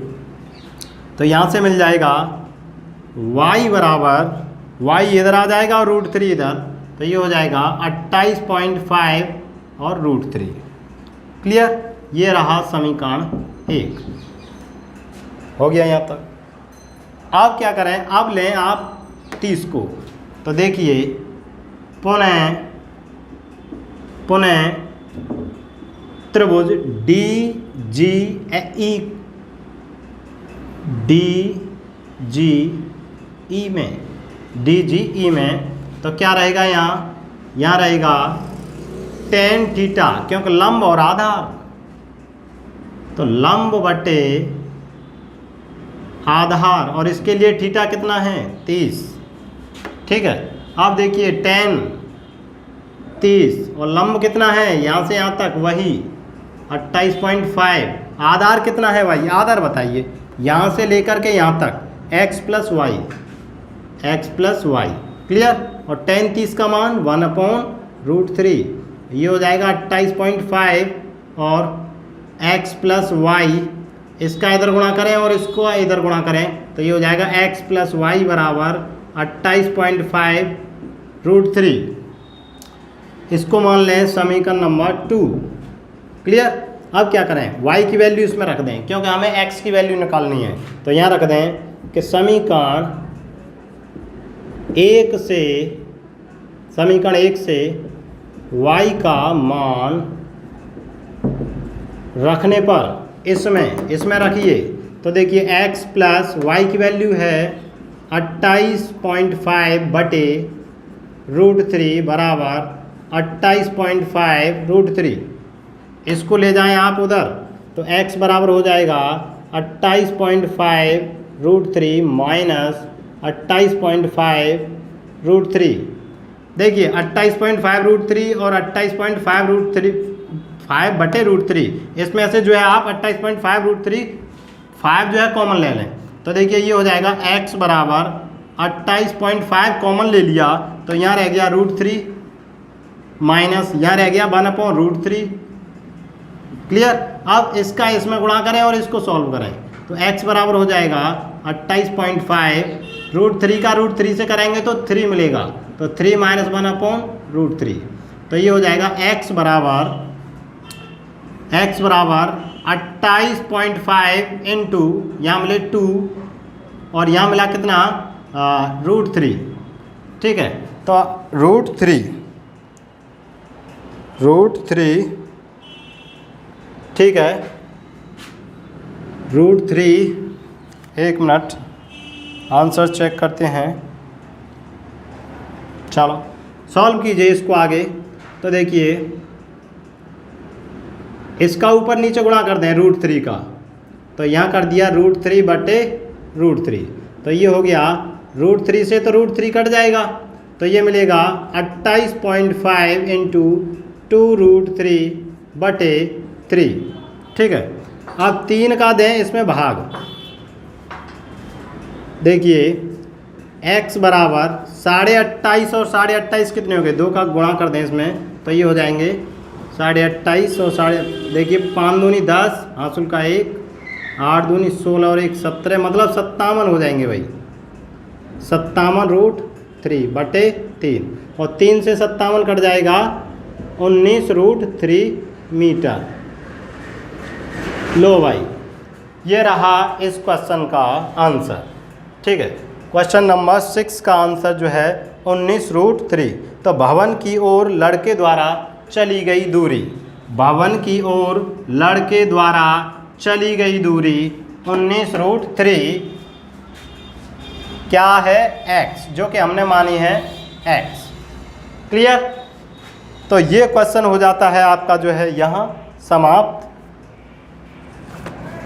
तो यहाँ से मिल जाएगा y बराबर, y इधर आ जाएगा और √3 इधर, तो ये हो जाएगा 28.5 और √3। क्लियर, ये रहा समीकरण 1। हो गया यहाँ तक। अब क्या करें, अब लें आप 30 को, तो देखिए पुनः त्रिभुज DGE में तो क्या रहेगा? यहाँ रहेगा tan थीटा, क्योंकि लंब और आधार, तो लंब बटे आधार, और इसके लिए थीटा कितना है? 30। ठीक है, अब देखिए tan 30 और लंब कितना है? यहाँ से यहाँ तक वही 28.5। आधार कितना है भाई? आधार बताइए, यहाँ से लेकर के यहाँ तक x प्लस वाई। क्लियर, और tan 30 का मान 1/√3, ये हो जाएगा 28.5 और x प्लस वाई, इसका इधर गुणा करें और इसको इधर गुणा करें तो ये हो जाएगा x प्लस वाई बराबर 28.5 √3। इसको मान लें समीकरण नंबर 2। क्लियर, अब क्या करें, y की वैल्यू इसमें रख दें क्योंकि हमें x की वैल्यू निकालनी है। तो यहाँ रख दें कि समीकरण 1 से समीकरण 1 से y का मान रखने पर इसमें रखिए तो देखिए x प्लस वाई की वैल्यू है 28.5 बटे √3 बराबर 28.5 √3। इसको ले जाएं आप उधर तो x बराबर हो जाएगा 28.5 √3 माइनस 28.5 √3। देखिए 28.5 √3 और 28.5 √3 5 बटे √3, इसमें से जो है आप 28.5 √3 5 जो है कॉमन ले लें तो देखिए ये हो जाएगा x बराबर 28.5 कॉमन ले लिया तो यहाँ रह गया √3 माइनस यहाँ रह गया 1/√3। क्लियर। अब इसका इसमें गुणा करें और इसको सॉल्व करें तो x बराबर हो जाएगा 28.5 √3 का √3 से करेंगे तो 3 मिलेगा तो 3 माइनस 1/√3 तो ये हो जाएगा x बराबर 28.5 इंटू यहाँ मिले 2 और यहाँ मिला कितना √3। ठीक है तो √3 ठीक है √3 एक मिनट आंसर चेक करते हैं। चलो सॉल्व कीजिए इसको आगे तो देखिए इसका ऊपर नीचे गुणा कर दें √3 का तो यहाँ कर दिया √3 बटे √3 तो ये हो गया √3 से तो √3 कट जाएगा तो ये मिलेगा 28.5 इंटू 2√3 बटे 3। ठीक है अब 3 का दें इसमें भाग। देखिए x बराबर 28.5 और 28.5 कितने हो गए 2 का गुणा कर दें इसमें तो ये हो जाएंगे 28.5 और देखिए 5 दूनी 10 हासिल का 1 8 दूनी 16 और 1 17 मतलब 57 हो जाएंगे भाई 57√3 बटे 3 और 3 से 57 कट जाएगा 19√3 मीटर। लो भाई ये रहा इस क्वेश्चन का आंसर। ठीक है क्वेश्चन नंबर 6 का आंसर जो है 19√3। तो भवन की ओर लड़के द्वारा चली गई दूरी, भवन की ओर लड़के द्वारा चली गई दूरी 19√3 क्या है x जो कि हमने मानी है x। क्लियर। तो ये क्वेश्चन हो जाता है आपका जो है यहाँ समाप्त।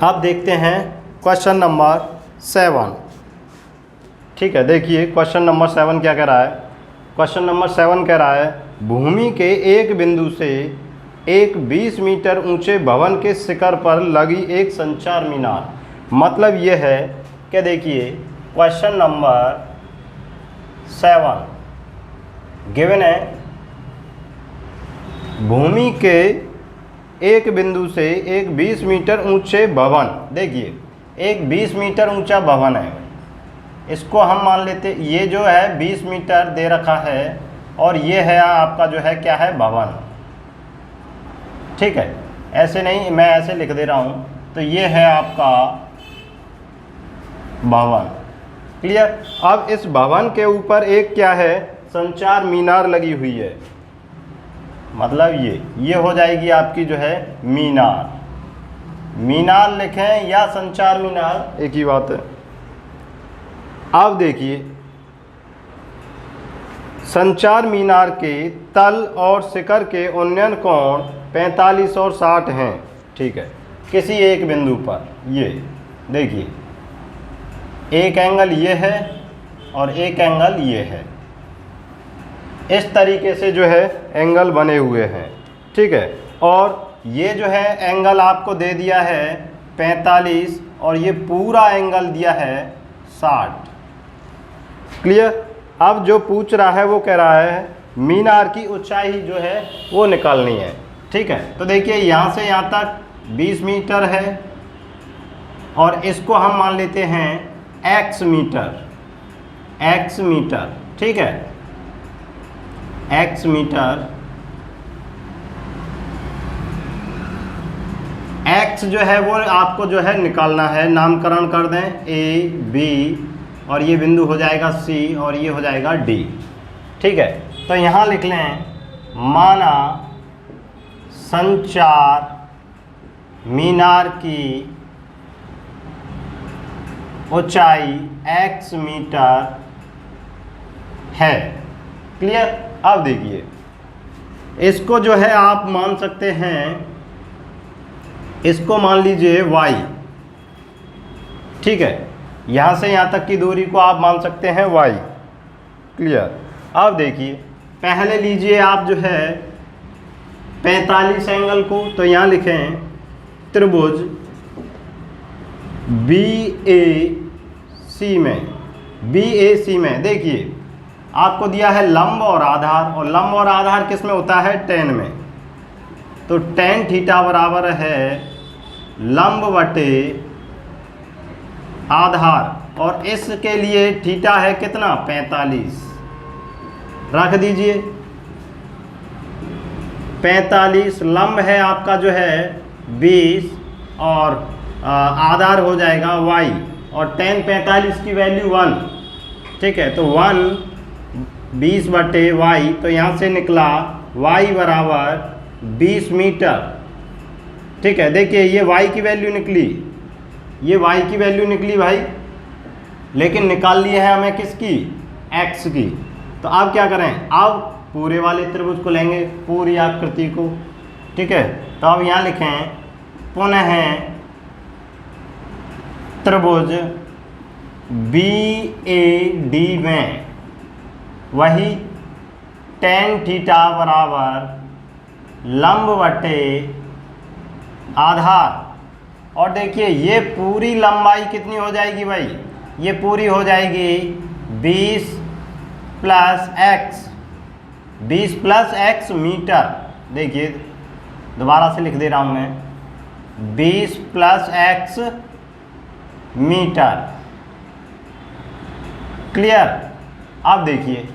अब देखते हैं क्वेश्चन नंबर 7। ठीक है देखिए क्वेश्चन नंबर 7 क्या कह रहा है। क्वेश्चन नंबर 7 कह रहा है भूमि के एक बिंदु से एक 20 मीटर ऊंचे भवन के शिखर पर लगी एक संचार मीनार। मतलब ये है कि देखिए क्वेश्चन नंबर 7 गिवन है भूमि के एक बिंदु से एक 20 मीटर ऊंचे भवन। देखिए एक 20 मीटर ऊंचा भवन है, इसको हम मान लेते ये जो है 20 मीटर दे रखा है और ये है आपका जो है क्या है भवन। ठीक है ऐसे नहीं मैं ऐसे लिख दे रहा हूँ तो ये है आपका भवन। क्लियर। अब इस भवन के ऊपर एक क्या है संचार मीनार लगी हुई है, मतलब ये हो जाएगी आपकी जो है मीनार। मीनार लिखें या संचार मीनार एक ही बात है। अब देखिए संचार मीनार के तल और शिखर के उन्नयन कोण 45 और 60 हैं। ठीक है किसी एक बिंदु पर ये देखिए एक एंगल ये है और एक एंगल ये है, इस तरीके से जो है एंगल बने हुए हैं। ठीक है और ये जो है एंगल आपको दे दिया है 45 और ये पूरा एंगल दिया है 60। क्लियर। अब जो पूछ रहा है वो कह रहा है मीनार की ऊंचाई जो है वो निकालनी है। ठीक है तो देखिए यहाँ से यहाँ तक 20 मीटर है और इसको हम मान लेते हैं x मीटर। ठीक है x मीटर। x जो है वो आपको जो है निकालना है, नामकरण कर दें a b और ये बिंदु हो जाएगा C और ये हो जाएगा D। ठीक है तो यहाँ लिख लें माना संचार मीनार की ऊंचाई x मीटर है। क्लियर। अब देखिए इसको जो है आप मान सकते हैं, इसको मान लीजिए y, ठीक है। यहाँ से यहाँ तक की दूरी को आप मान सकते हैं y। क्लियर। अब देखिए पहले लीजिए आप जो है 45 एंगल को, तो यहाँ लिखें त्रिभुज BAC में देखिए आपको दिया है लंब और आधार, और लंब और आधार किस में होता है, tan में। तो tan थीटा बराबर है लंब बटे आधार, और इसके लिए थीटा है कितना, 45। रख दीजिए 45, लंब है आपका जो है 20, और आधार हो जाएगा y, और tan 45 की वैल्यू 1, ठीक है। तो 1 20 बटे y, तो यहाँ से निकला y बराबर 20 मीटर, ठीक है। देखिए ये y की वैल्यू निकली, ये y की वैल्यू निकली भाई, लेकिन निकाल लिए है हमें किसकी, x की। तो अब क्या करें, अब पूरे वाले त्रिभुज को लेंगे, पूरी आकृति को, ठीक है। तो अब यहाँ लिखें पुनः त्रिभुज BAD में वही tan थीटा बराबर लंब बटे आधार, और देखिए ये पूरी लंबाई कितनी हो जाएगी भाई, ये पूरी हो जाएगी 20 प्लस x मीटर। देखिए दोबारा से लिख दे रहा हूँ मैं, 20 प्लस x मीटर। क्लियर। अब देखिए,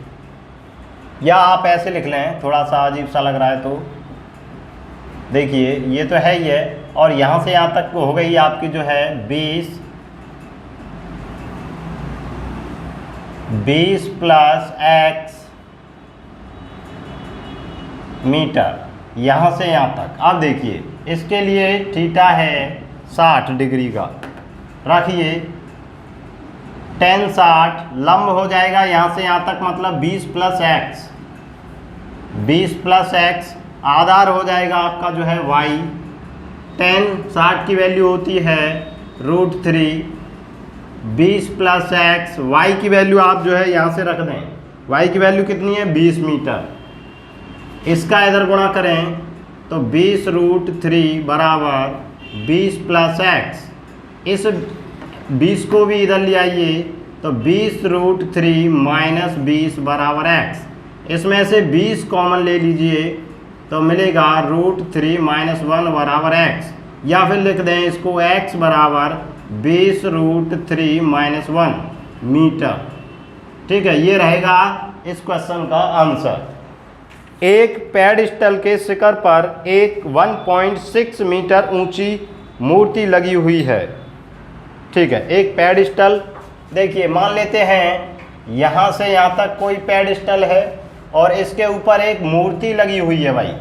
या आप ऐसे लिख लें, थोड़ा सा अजीब सा लग रहा है तो देखिए ये तो है ही है, और यहाँ से यहाँ तक हो गई आपकी जो है 20 प्लस x मीटर, यहाँ से यहाँ तक। अब देखिए इसके लिए थीटा है 60 डिग्री का, रखिए tan 60 लंब हो जाएगा यहाँ से यहाँ तक, मतलब 20 प्लस x, आधार हो जाएगा आपका जो है y। tan 60 की वैल्यू होती है √3, 20 प्लस x, y की वैल्यू आप जो है यहाँ से रख दें, y की वैल्यू कितनी है, 20 मीटर। इसका इधर गुणा करें तो 20√3 बराबर 20 प्लस x, इस 20 को भी इधर ले आइए, तो 20√3 माइनस 20 बराबर x। इसमें से 20 कॉमन ले लीजिए तो मिलेगा √3 माइनस 1 बराबर x, या फिर लिख दें इसको x बराबर 20√3 माइनस 1 मीटर, ठीक है। ये रहेगा इस क्वेश्चन का आंसर। एक पेडस्टल के शिखर पर एक 1.6 मीटर ऊंची मूर्ति लगी हुई है, ठीक है। एक पेडस्टल, देखिए मान लेते हैं यहाँ से यहाँ तक कोई पेडस्टल है और इसके ऊपर एक मूर्ति लगी हुई है भाई,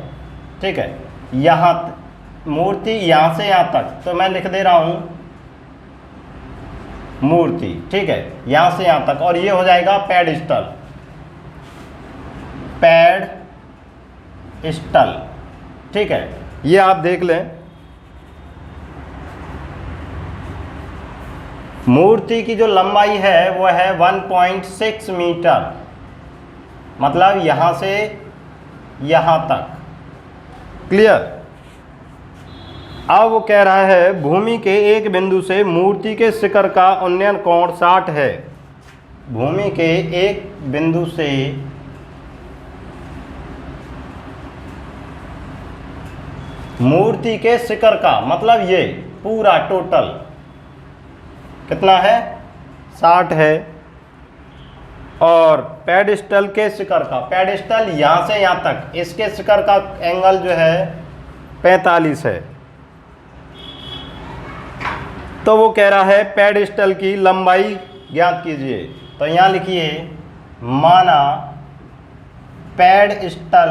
ठीक है। यहाँ मूर्ति यहाँ से यहाँ तक, तो मैं लिख दे रहा हूँ मूर्ति, ठीक है, यहाँ से यहाँ तक, और ये हो जाएगा पेडस्टल, ठीक है। ये आप देख लें, मूर्ति की जो लंबाई है वो है 1.6 मीटर, मतलब यहाँ से यहाँ तक। क्लियर। अब वो कह रहा है भूमि के एक बिंदु से मूर्ति के शिखर का उन्नयन कोण 60 है। भूमि के एक बिंदु से मूर्ति के शिखर का, मतलब ये पूरा टोटल कितना है, 60 है, और पेडस्टल के शिखर का, पेडस्टल यहाँ से यहाँ तक, इसके शिखर का एंगल जो है 45 है। तो वो कह रहा है पेडस्टल की लंबाई ज्ञात कीजिए। तो यहाँ लिखिए माना पेडस्टल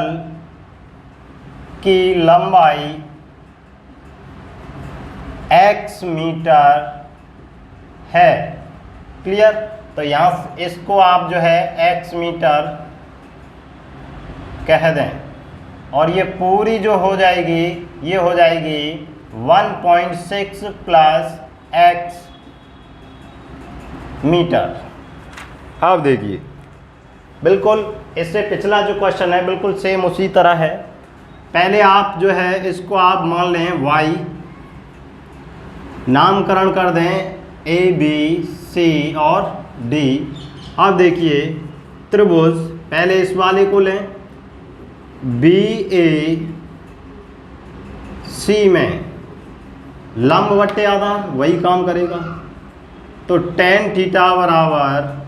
की लंबाई x मीटर है। क्लियर। तो यहाँ इसको आप जो है x मीटर कह दें, और ये पूरी जो हो जाएगी ये हो जाएगी 1.6 प्लस x मीटर। अब देखिए बिल्कुल इससे पिछला जो क्वेश्चन है बिल्कुल सेम उसी तरह है। पहले आप जो है इसको आप मान लें y, नामकरण कर दें a b c और d। अब देखिए त्रिभुज, पहले इस वाले को लें b a c में लंब बट्टे आधार वही काम करेगा। तो tan थीटा बराबर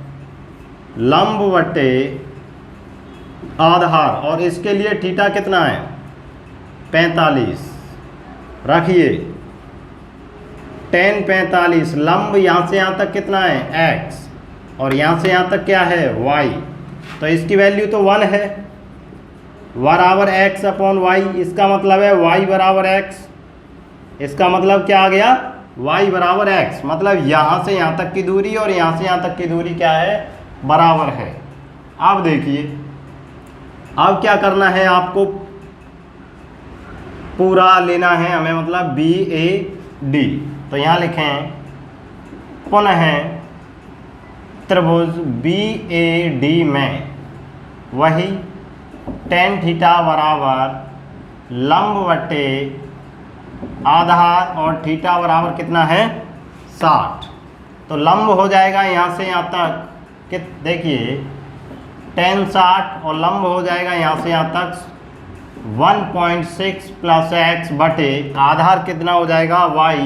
लंब बट्टे आधार, और इसके लिए थीटा कितना है 45। रखिए tan 45 लंब यहाँ से यहाँ तक कितना है x, और यहाँ से यहाँ तक क्या है y। तो इसकी वैल्यू तो 1 है, बराबर x अपॉन y। इसका मतलब है y बराबर x। इसका मतलब क्या आ गया y बराबर x, मतलब यहाँ से यहाँ तक की दूरी और यहाँ से यहाँ तक की दूरी क्या है बराबर है। अब देखिए अब क्या करना है आपको, पूरा लेना है हमें, मतलब बी ए डी। तो यहाँ लिखें पुनः त्रिभुज बी ए डी में वही tan थीटा बराबर लंब बट्टे आधार और थीटा बराबर कितना है 60। तो लंब हो जाएगा यहाँ से यहाँ तक कि देखिए tan 60 और लंब हो जाएगा यहाँ से यहाँ तक 1.6 प्लस x बटे आधार कितना हो जाएगा y,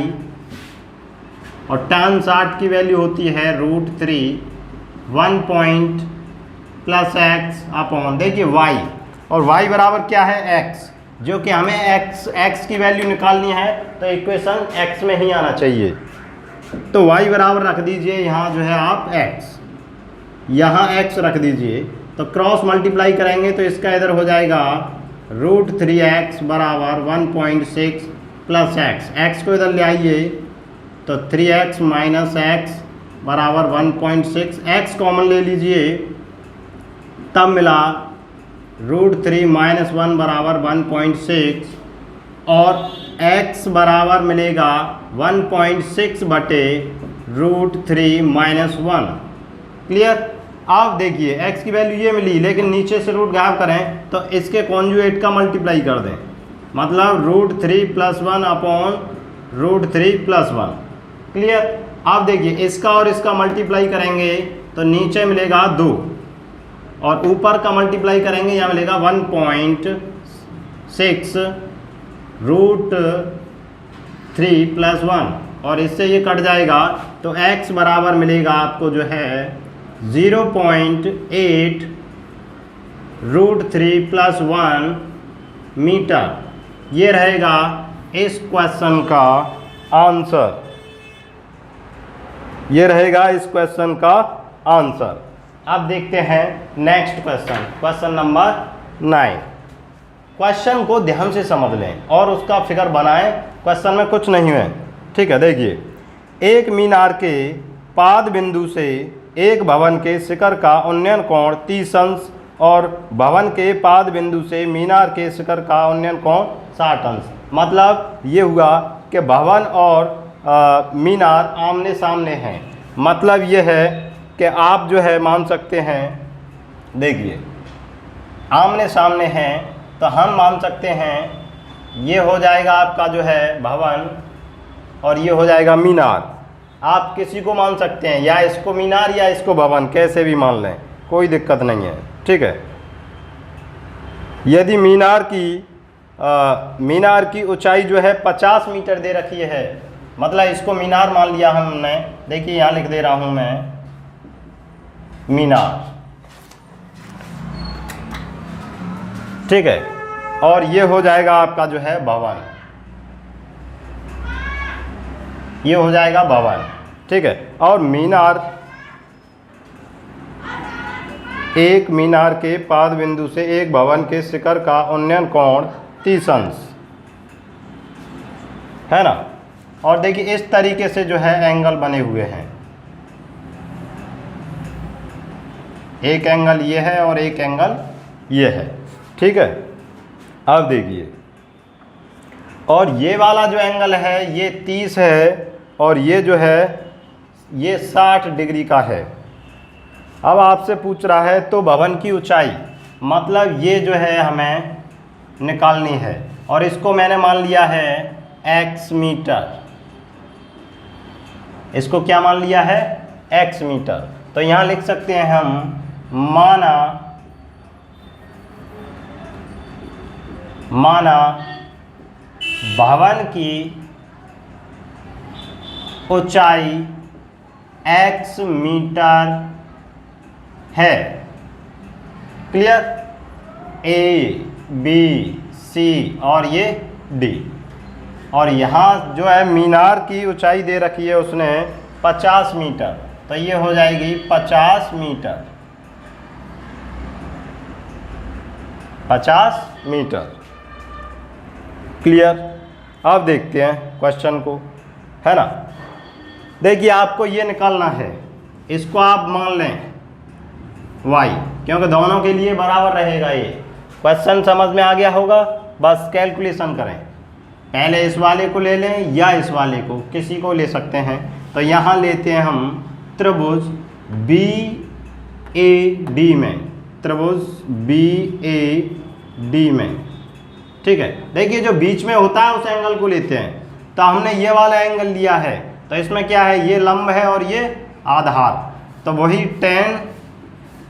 और tan 60 की वैल्यू होती है √3 1 प्लस x अपॉन देखिए y, और y बराबर क्या है x, जो कि हमें x की वैल्यू निकालनी है तो इक्वेशन x में ही आना चाहिए। तो y बराबर रख दीजिए यहाँ जो है आप x, यहाँ x रख दीजिए। तो क्रॉस मल्टीप्लाई करेंगे तो इसका इधर हो जाएगा √3x बराबर 1.6 प्लस x को इधर ले आइए तो 3x माइनस x बराबर 1.6, x कॉमन ले लीजिए तब मिला √3 माइनस 1 बराबर 1.6, और x बराबर मिलेगा 1.6 बटे √3 माइनस 1। क्लियर। अब देखिए x की वैल्यू ये मिली, लेकिन नीचे से रूट गायब करें तो इसके कॉन्जुगेट का मल्टीप्लाई कर दें, मतलब √3 प्लस 1 अपॉन √3 प्लस 1। क्लियर। अब देखिए इसका और इसका मल्टीप्लाई करेंगे तो नीचे मिलेगा 2, और ऊपर का मल्टीप्लाई करेंगे यहाँ मिलेगा 1.6 √3 प्लस 1, और इससे ये कट जाएगा तो x बराबर मिलेगा आपको जो है 0.8 √3 प्लस 1 मीटर। ये रहेगा इस क्वेश्चन का आंसर, ये रहेगा इस क्वेश्चन का आंसर। अब देखते हैं next question, question number 9। Question को ध्यान से समझ लें और उसका फिगर बनाएं, क्वेश्चन में कुछ नहीं है। ठीक है, देखिए एक मीनार के पाद बिंदु से एक भवन के शिखर का उन्नयन कोण 30 अंश और भवन के पाद बिंदु से मीनार के शिखर का उन्नयन कोण 60 अंश। मतलब ये हुआ कि भवन और मीनार आमने सामने हैं। मतलब ये है कि आप जो है मान सकते हैं, देखिए आमने सामने हैं तो हम मान सकते हैं ये हो जाएगा आपका जो है भवन और ये हो जाएगा मीनार। आप किसी को मान सकते हैं, या इसको मीनार या इसको भवन, कैसे भी मान लें, कोई दिक्कत नहीं है। ठीक है। यदि मीनार की ऊंचाई जो है 50 मीटर दे रखी है, मतलब इसको मीनार मान लिया हमने। देखिए यहाँ लिख दे रहा हूँ मैं मीनार। ठीक है, और ये हो जाएगा आपका जो है भवन, ये हो जाएगा भवन। ठीक है, और मीनार एक मीनार के पाद बिंदु से एक भवन के शिखर का उन्नयन कोण 30 अंश है ना। और देखिए इस तरीके से जो है एंगल बने हुए हैं, एक एंगल ये है और एक एंगल ये है, ठीक है। अब देखिए, और ये वाला जो एंगल है ये 30 है और ये जो है ये 60 डिग्री का है। अब आपसे पूछ रहा है तो भवन की ऊंचाई, मतलब ये जो है हमें निकालनी है और इसको मैंने मान लिया है x मीटर। इसको क्या मान लिया है? x metre. तो यहाँ लिख सकते हैं हम माना भवन की ऊंचाई x मीटर है। क्लियर? A B C और ये D। और यहाँ जो है मीनार की ऊंचाई दे रखी है उसने 50 मीटर, तो ये हो जाएगी 50 मीटर, 50 मीटर। क्लियर? अब देखते हैं क्वेश्चन को, है ना। देखिए आपको ये निकालना है, इसको आप मान लें y, क्योंकि दोनों के लिए बराबर रहेगा। ये क्वेश्चन समझ में आ गया होगा। बस कैलकुलेशन करें, पहले इस वाले को ले लें या इस वाले को, किसी को ले सकते हैं। तो यहाँ लेते हैं हम त्रिभुज BAD में, त्रिभुज BAD में, ठीक है। देखिए जो बीच में होता है उस एंगल को लेते हैं। तो हमने ये वाला एंगल लिया है, तो इसमें क्या है, ये लंब है और ये आधार, तो वही tan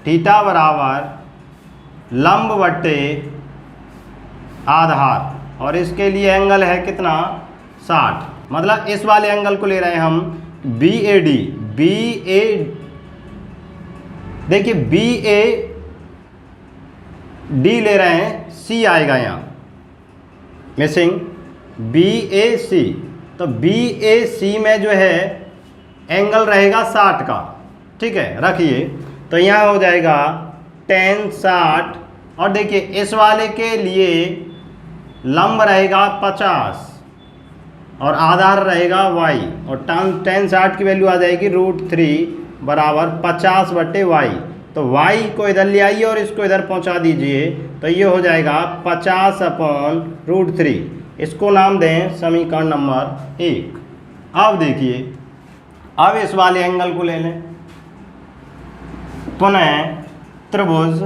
थीटा बराबर लंब बट्टे आधार, और इसके लिए एंगल है कितना, 60। मतलब इस वाले एंगल को ले रहे हैं हम BAD। देखिए BAD ले रहे हैं, C आएगा यहाँ मिसिंग, BAC। तो BAC में जो है एंगल रहेगा 60 का, ठीक है। रखिए, तो यहाँ हो जाएगा tan 60, और देखिए इस वाले के लिए लंब रहेगा 50 और आधार रहेगा y, और tan 60 की वैल्यू आ जाएगी √3 बराबर 50 बट्टे y। तो y को इधर ले आइए और इसको इधर पहुंचा दीजिए, तो ये हो जाएगा 50/√3। इसको नाम दें समीकरण नंबर 1। अब देखिए, अब इस वाले एंगल को ले लें, पुनः त्रिभुज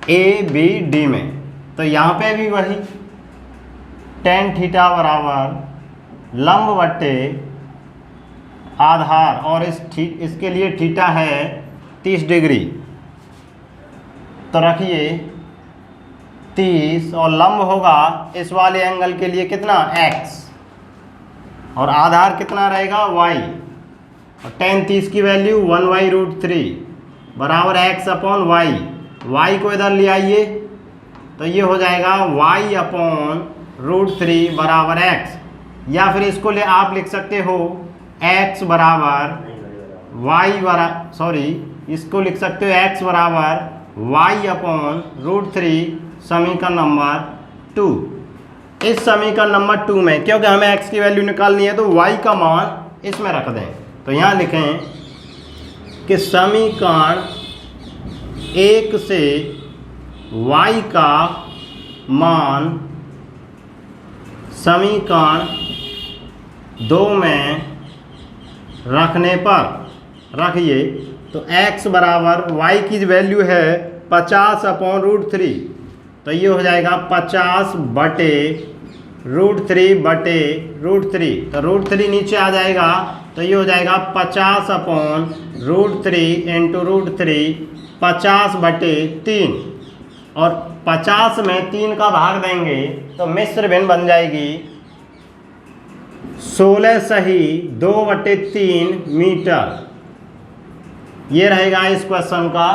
ABD में, तो यहाँ पे भी वही tan थीटा बराबर लंब बट्टे आधार, और इसके लिए थीटा है 30 डिग्री। तो रखिए 30, और लंब होगा इस वाले एंगल के लिए कितना, x, और आधार कितना रहेगा, y। और tan 30 की वैल्यू 1/√3 बराबर x/y। y को इधर ले आइए, तो ये हो जाएगा y/√3 बराबर x, या फिर इसको ले आप लिख सकते हो x बराबर इसको लिख सकते हो x बराबर y/√3, समीकरण नंबर 2। इस समीकरण नंबर 2 में, क्योंकि हमें x की वैल्यू निकालनी है, तो y का मान इसमें रख दें। तो यहाँ लिखें कि समीकरण 1 से y का मान समीकरण 2 में रखने पर, रखिए, तो x बराबर y की वैल्यू है 50/√3, तो ये हो जाएगा 50/√3 तो √3 नीचे आ जाएगा, तो ये हो जाएगा 50/√3 इंटू √3, 50/3, और 50 में 3 का भाग देंगे तो मिश्र भिन्न बन जाएगी 16 सही 2/3 मीटर। ये रहेगा इस क्वेश्चन का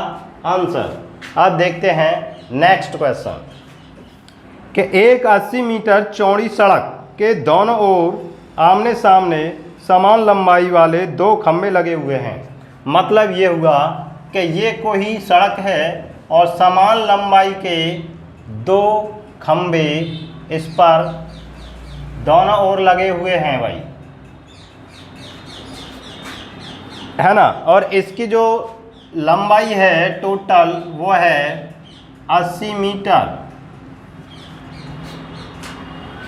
आंसर। अब देखते हैं नेक्स्ट क्वेश्चन कि एक 80 मीटर चौड़ी सड़क के दोनों ओर आमने सामने समान लंबाई वाले दो खंभे लगे हुए हैं। मतलब ये हुआ कि ये कोई सड़क है और समान लंबाई के दो खंभे इस पर दोनों ओर लगे हुए हैं भाई, है ना। और इसकी जो लंबाई है टोटल वो है 80 मीटर।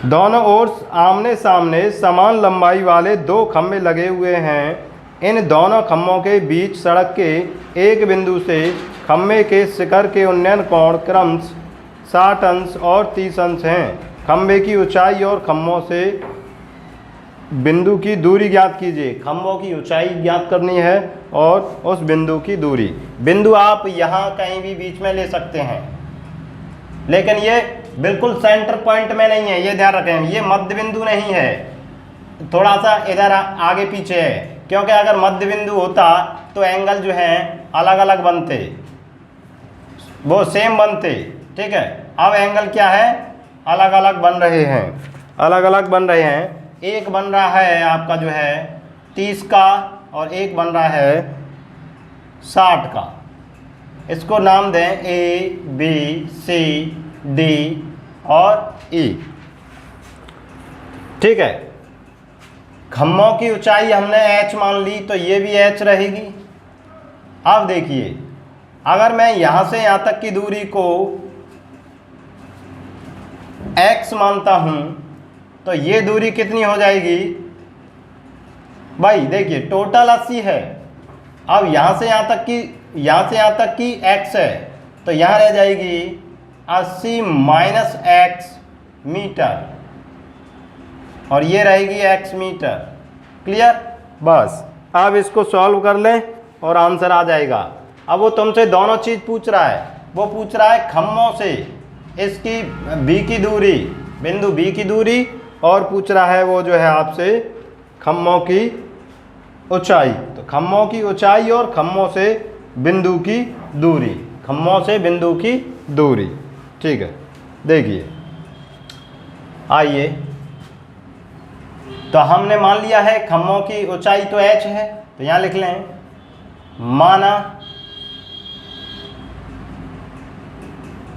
दोनों ओर आमने सामने समान लंबाई वाले दो खंभे लगे हुए हैं। इन दोनों खंभों के बीच सड़क के एक बिंदु से खंभे के शिखर के उन्नयन कोण क्रमश 60 अंश और 30 अंश हैं। खंभे की ऊंचाई और खंभों से बिंदु की दूरी ज्ञात कीजिए। खंभों की ऊंचाई ज्ञात करनी है और उस बिंदु की दूरी। बिंदु आप यहाँ कहीं भी बीच में ले सकते हैं, लेकिन ये बिल्कुल सेंटर पॉइंट में नहीं है, ये ध्यान रखें। ये मध्य बिंदु नहीं है, थोड़ा सा इधर आगे पीछे है, क्योंकि अगर मध्य बिंदु होता तो एंगल जो है अलग अलग बनते, वो सेम बनते, ठीक है। अब एंगल क्या है, अलग अलग बन रहे हैं, अलग अलग बन रहे हैं। एक बन रहा है आपका जो है 30 का और एक बन रहा है 60 का। इसको नाम दें ए, बी, सी, डी और ई, ठीक है। खंभों की ऊंचाई हमने h मान ली तो ये भी h रहेगी। अब देखिए, अगर मैं यहाँ से यहाँ तक की दूरी को x मानता हूँ तो ये दूरी कितनी हो जाएगी भाई? देखिए टोटल 80 है। अब यहाँ से यहाँ तक की x है तो यहाँ रह जाएगी 80 माइनस x मीटर और ये रहेगी x मीटर। क्लियर? बस अब इसको सॉल्व कर लें और आंसर आ जाएगा। अब वो तुमसे दोनों चीज़ पूछ रहा है, वो पूछ रहा है खम्भों से इसकी b की दूरी, बिंदु b की दूरी, और पूछ रहा है वो जो है आपसे खम्भों की ऊंचाई। तो खम्भों की ऊंचाई और खम्भों से बिंदु की दूरी, खम्भों से बिंदु की दूरी, ठीक है। देखिए आइए, तो हमने मान लिया है खम्भों की ऊंचाई तो h है, तो यहाँ लिख लें माना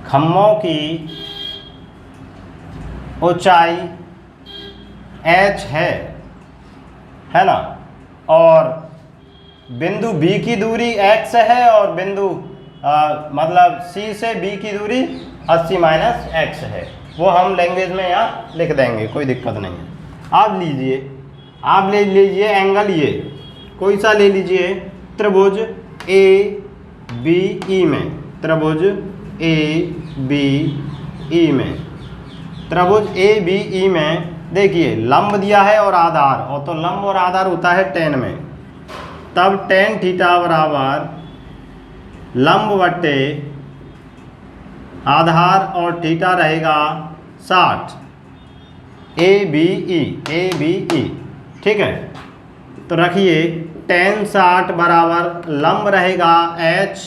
खम्भों की ऊंचाई h है ना, और बिंदु B की दूरी x है और बिंदु मतलब C से B की दूरी 80 माइनस x है। वो हम लैंग्वेज में यहाँ लिख देंगे, कोई दिक्कत नहीं है। आप ले लीजिए एंगल, ये कोई सा ले लीजिए, त्रिभुज ए बी ई में, त्रिभुज ए बी ई में, त्रिभुज ए बी ई में देखिए लंब दिया है और आधार, और तो लंब और आधार होता है tan में। तब tan थीटा बराबर लंब बट्टे आधार और थीटा रहेगा 60 ए बी ई, ठीक है। तो रखिए tan 60 बराबर लंब रहेगा h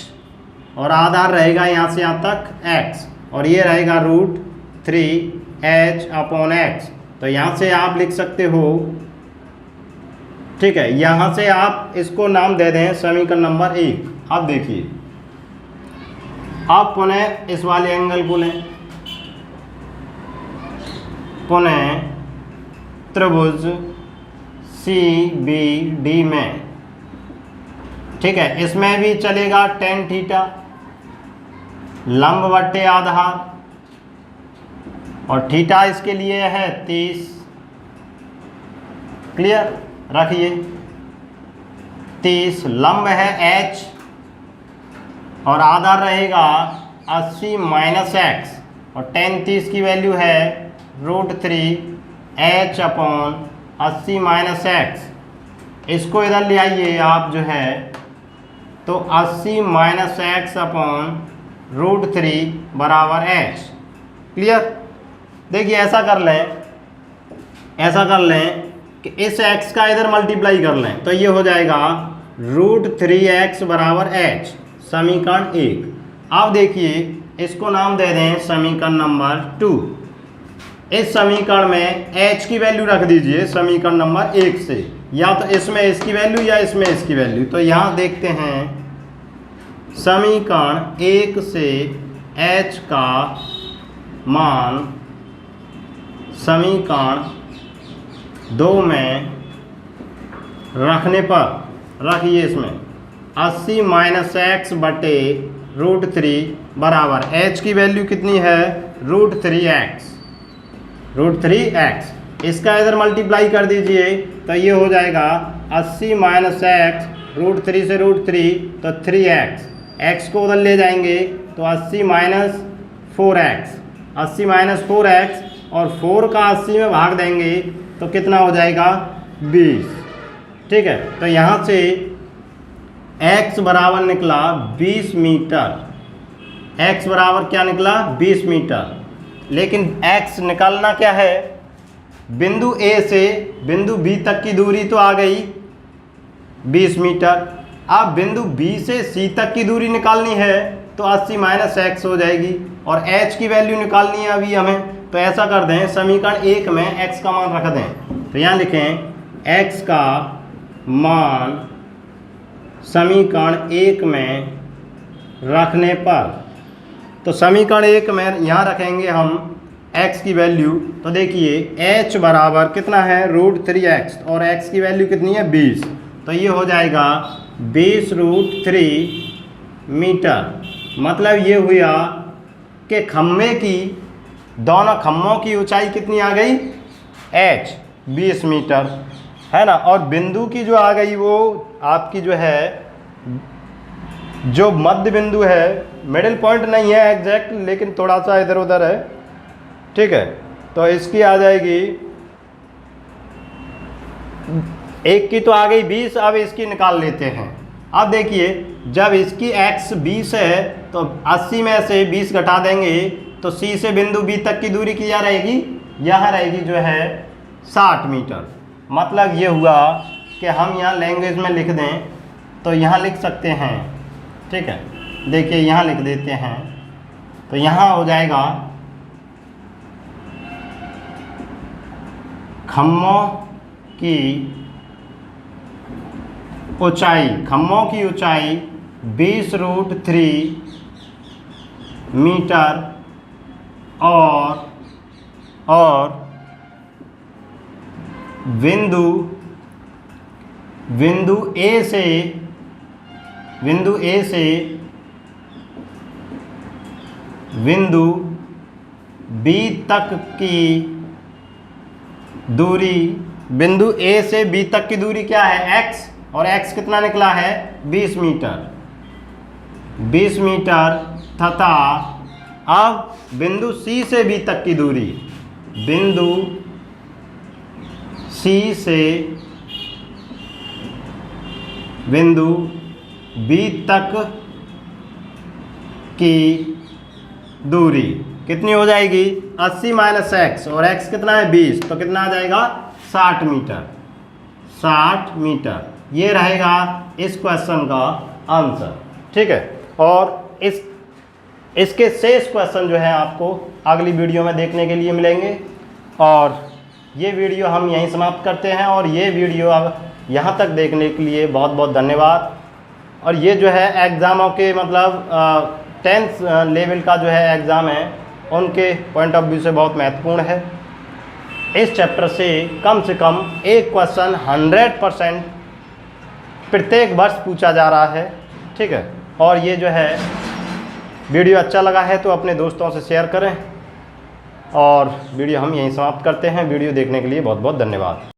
और आधार रहेगा यहाँ से यहाँ तक x, और ये रहेगा √3h/x। तो यहाँ से आप लिख सकते हो, ठीक है। यहाँ से आप इसको नाम दे दें समीकरण नंबर 1। अब देखिए, आप पुनः इस वाले एंगल को लें, पुनः त्रिभुज CBD में, ठीक है। इसमें भी चलेगा tan थीटा लंब बट्टे आधार, और थीटा इसके लिए है 30। क्लियर? रखिए 30 लंब है h और आधार रहेगा 80 माइनस x, और tan 30 की वैल्यू है √3h/80 माइनस x। इसको इधर ले आइए आप जो है, तो 80 माइनस x/√3 बराबर h। क्लियर? देखिए ऐसा कर लें कि इस x का इधर मल्टीप्लाई कर लें, तो ये हो जाएगा √3x बराबर h, समीकरण 1। अब देखिए इसको नाम दे दें समीकरण नंबर 2। इस समीकरण में h की वैल्यू रख दीजिए समीकरण नंबर 1 से, या तो इसमें इसकी वैल्यू या इसमें इसकी वैल्यू। तो यहाँ देखते हैं समीकरण 1 से h का मान समीकरण 2 में रखने पर, रखिए इसमें 80 माइनस एक्स बटे √3 बराबर h की वैल्यू कितनी है √3x, √3x। इसका इधर मल्टीप्लाई कर दीजिए तो ये हो जाएगा 80 माइनस एक्स √3 से √3 तो 3x, x को उधर ले जाएंगे तो 80 माइनस 4x, 80 माइनस 4x और 4 का 80 में भाग देंगे तो कितना हो जाएगा 20। ठीक है, तो यहाँ से x बराबर निकला 20 मीटर, x बराबर क्या निकला 20 मीटर। लेकिन x निकालना क्या है, बिंदु A से बिंदु B तक की दूरी तो आ गई 20 मीटर। अब बिंदु B से C तक की दूरी निकालनी है तो 80 माइनस एक्स हो जाएगी, और h की वैल्यू निकालनी है अभी हमें। तो ऐसा कर दें समीकरण 1 में x का मान रख दें, तो यहाँ लिखें x का मान समीकरण 1 में रखने पर, तो समीकरण 1 में यहाँ रखेंगे हम x की वैल्यू। तो देखिए h बराबर कितना है √3x और x की वैल्यू कितनी है 20, तो ये हो जाएगा 20√3 मीटर। मतलब ये हुआ कि खम्भे की, दोनों खम्भों की ऊंचाई कितनी आ गई h 20 मीटर, है ना। और बिंदु की जो आ गई वो आपकी जो है, जो मध्य बिंदु है, मिडिल पॉइंट नहीं है एग्जैक्ट, लेकिन थोड़ा सा इधर उधर है। ठीक है, तो इसकी आ जाएगी, एक की तो आ गई 20, अब इसकी निकाल लेते हैं। अब देखिए जब इसकी x 20 है तो 80 में से 20 घटा देंगे तो C से बिंदु B तक की दूरी क्या रहेगी, यह रहेगी जो है 60 मीटर। मतलब ये हुआ कि हम यहाँ लैंग्वेज में लिख दें तो यहाँ लिख सकते हैं। ठीक है, देखिए यहाँ लिख देते हैं, तो यहाँ हो जाएगा खम्भों की ऊंचाई, खम्भों की ऊंचाई 20√3 मीटर और बिंदु A से बिंदु B तक की दूरी, बिंदु A से B तक की दूरी क्या है x, और x कितना निकला है 20 मीटर, 20 मीटर। तथा अब बिंदु C से B तक की दूरी, बिंदु C से बिंदु B तक की दूरी कितनी हो जाएगी 80 माइनस एक्स, और x कितना है 20, तो कितना आ जाएगा 60 मीटर, 60 मीटर। ये रहेगा इस क्वेश्चन का आंसर। ठीक है, और इसके शेष क्वेश्चन जो है आपको अगली वीडियो में देखने के लिए मिलेंगे। और ये वीडियो हम यहीं समाप्त करते हैं, और ये वीडियो अब यहाँ तक देखने के लिए बहुत बहुत धन्यवाद। और ये जो है एग्ज़ामों के मतलब 10th लेवल का जो है एग्ज़ाम है, उनके पॉइंट ऑफ व्यू से बहुत महत्वपूर्ण है। इस चैप्टर से कम एक क्वेश्चन 100% प्रत्येक वर्ष पूछा जा रहा है। ठीक है, और ये जो है वीडियो अच्छा लगा है तो अपने दोस्तों से शेयर करें, और वीडियो हम यहीं समाप्त करते हैं। वीडियो देखने के लिए बहुत बहुत धन्यवाद।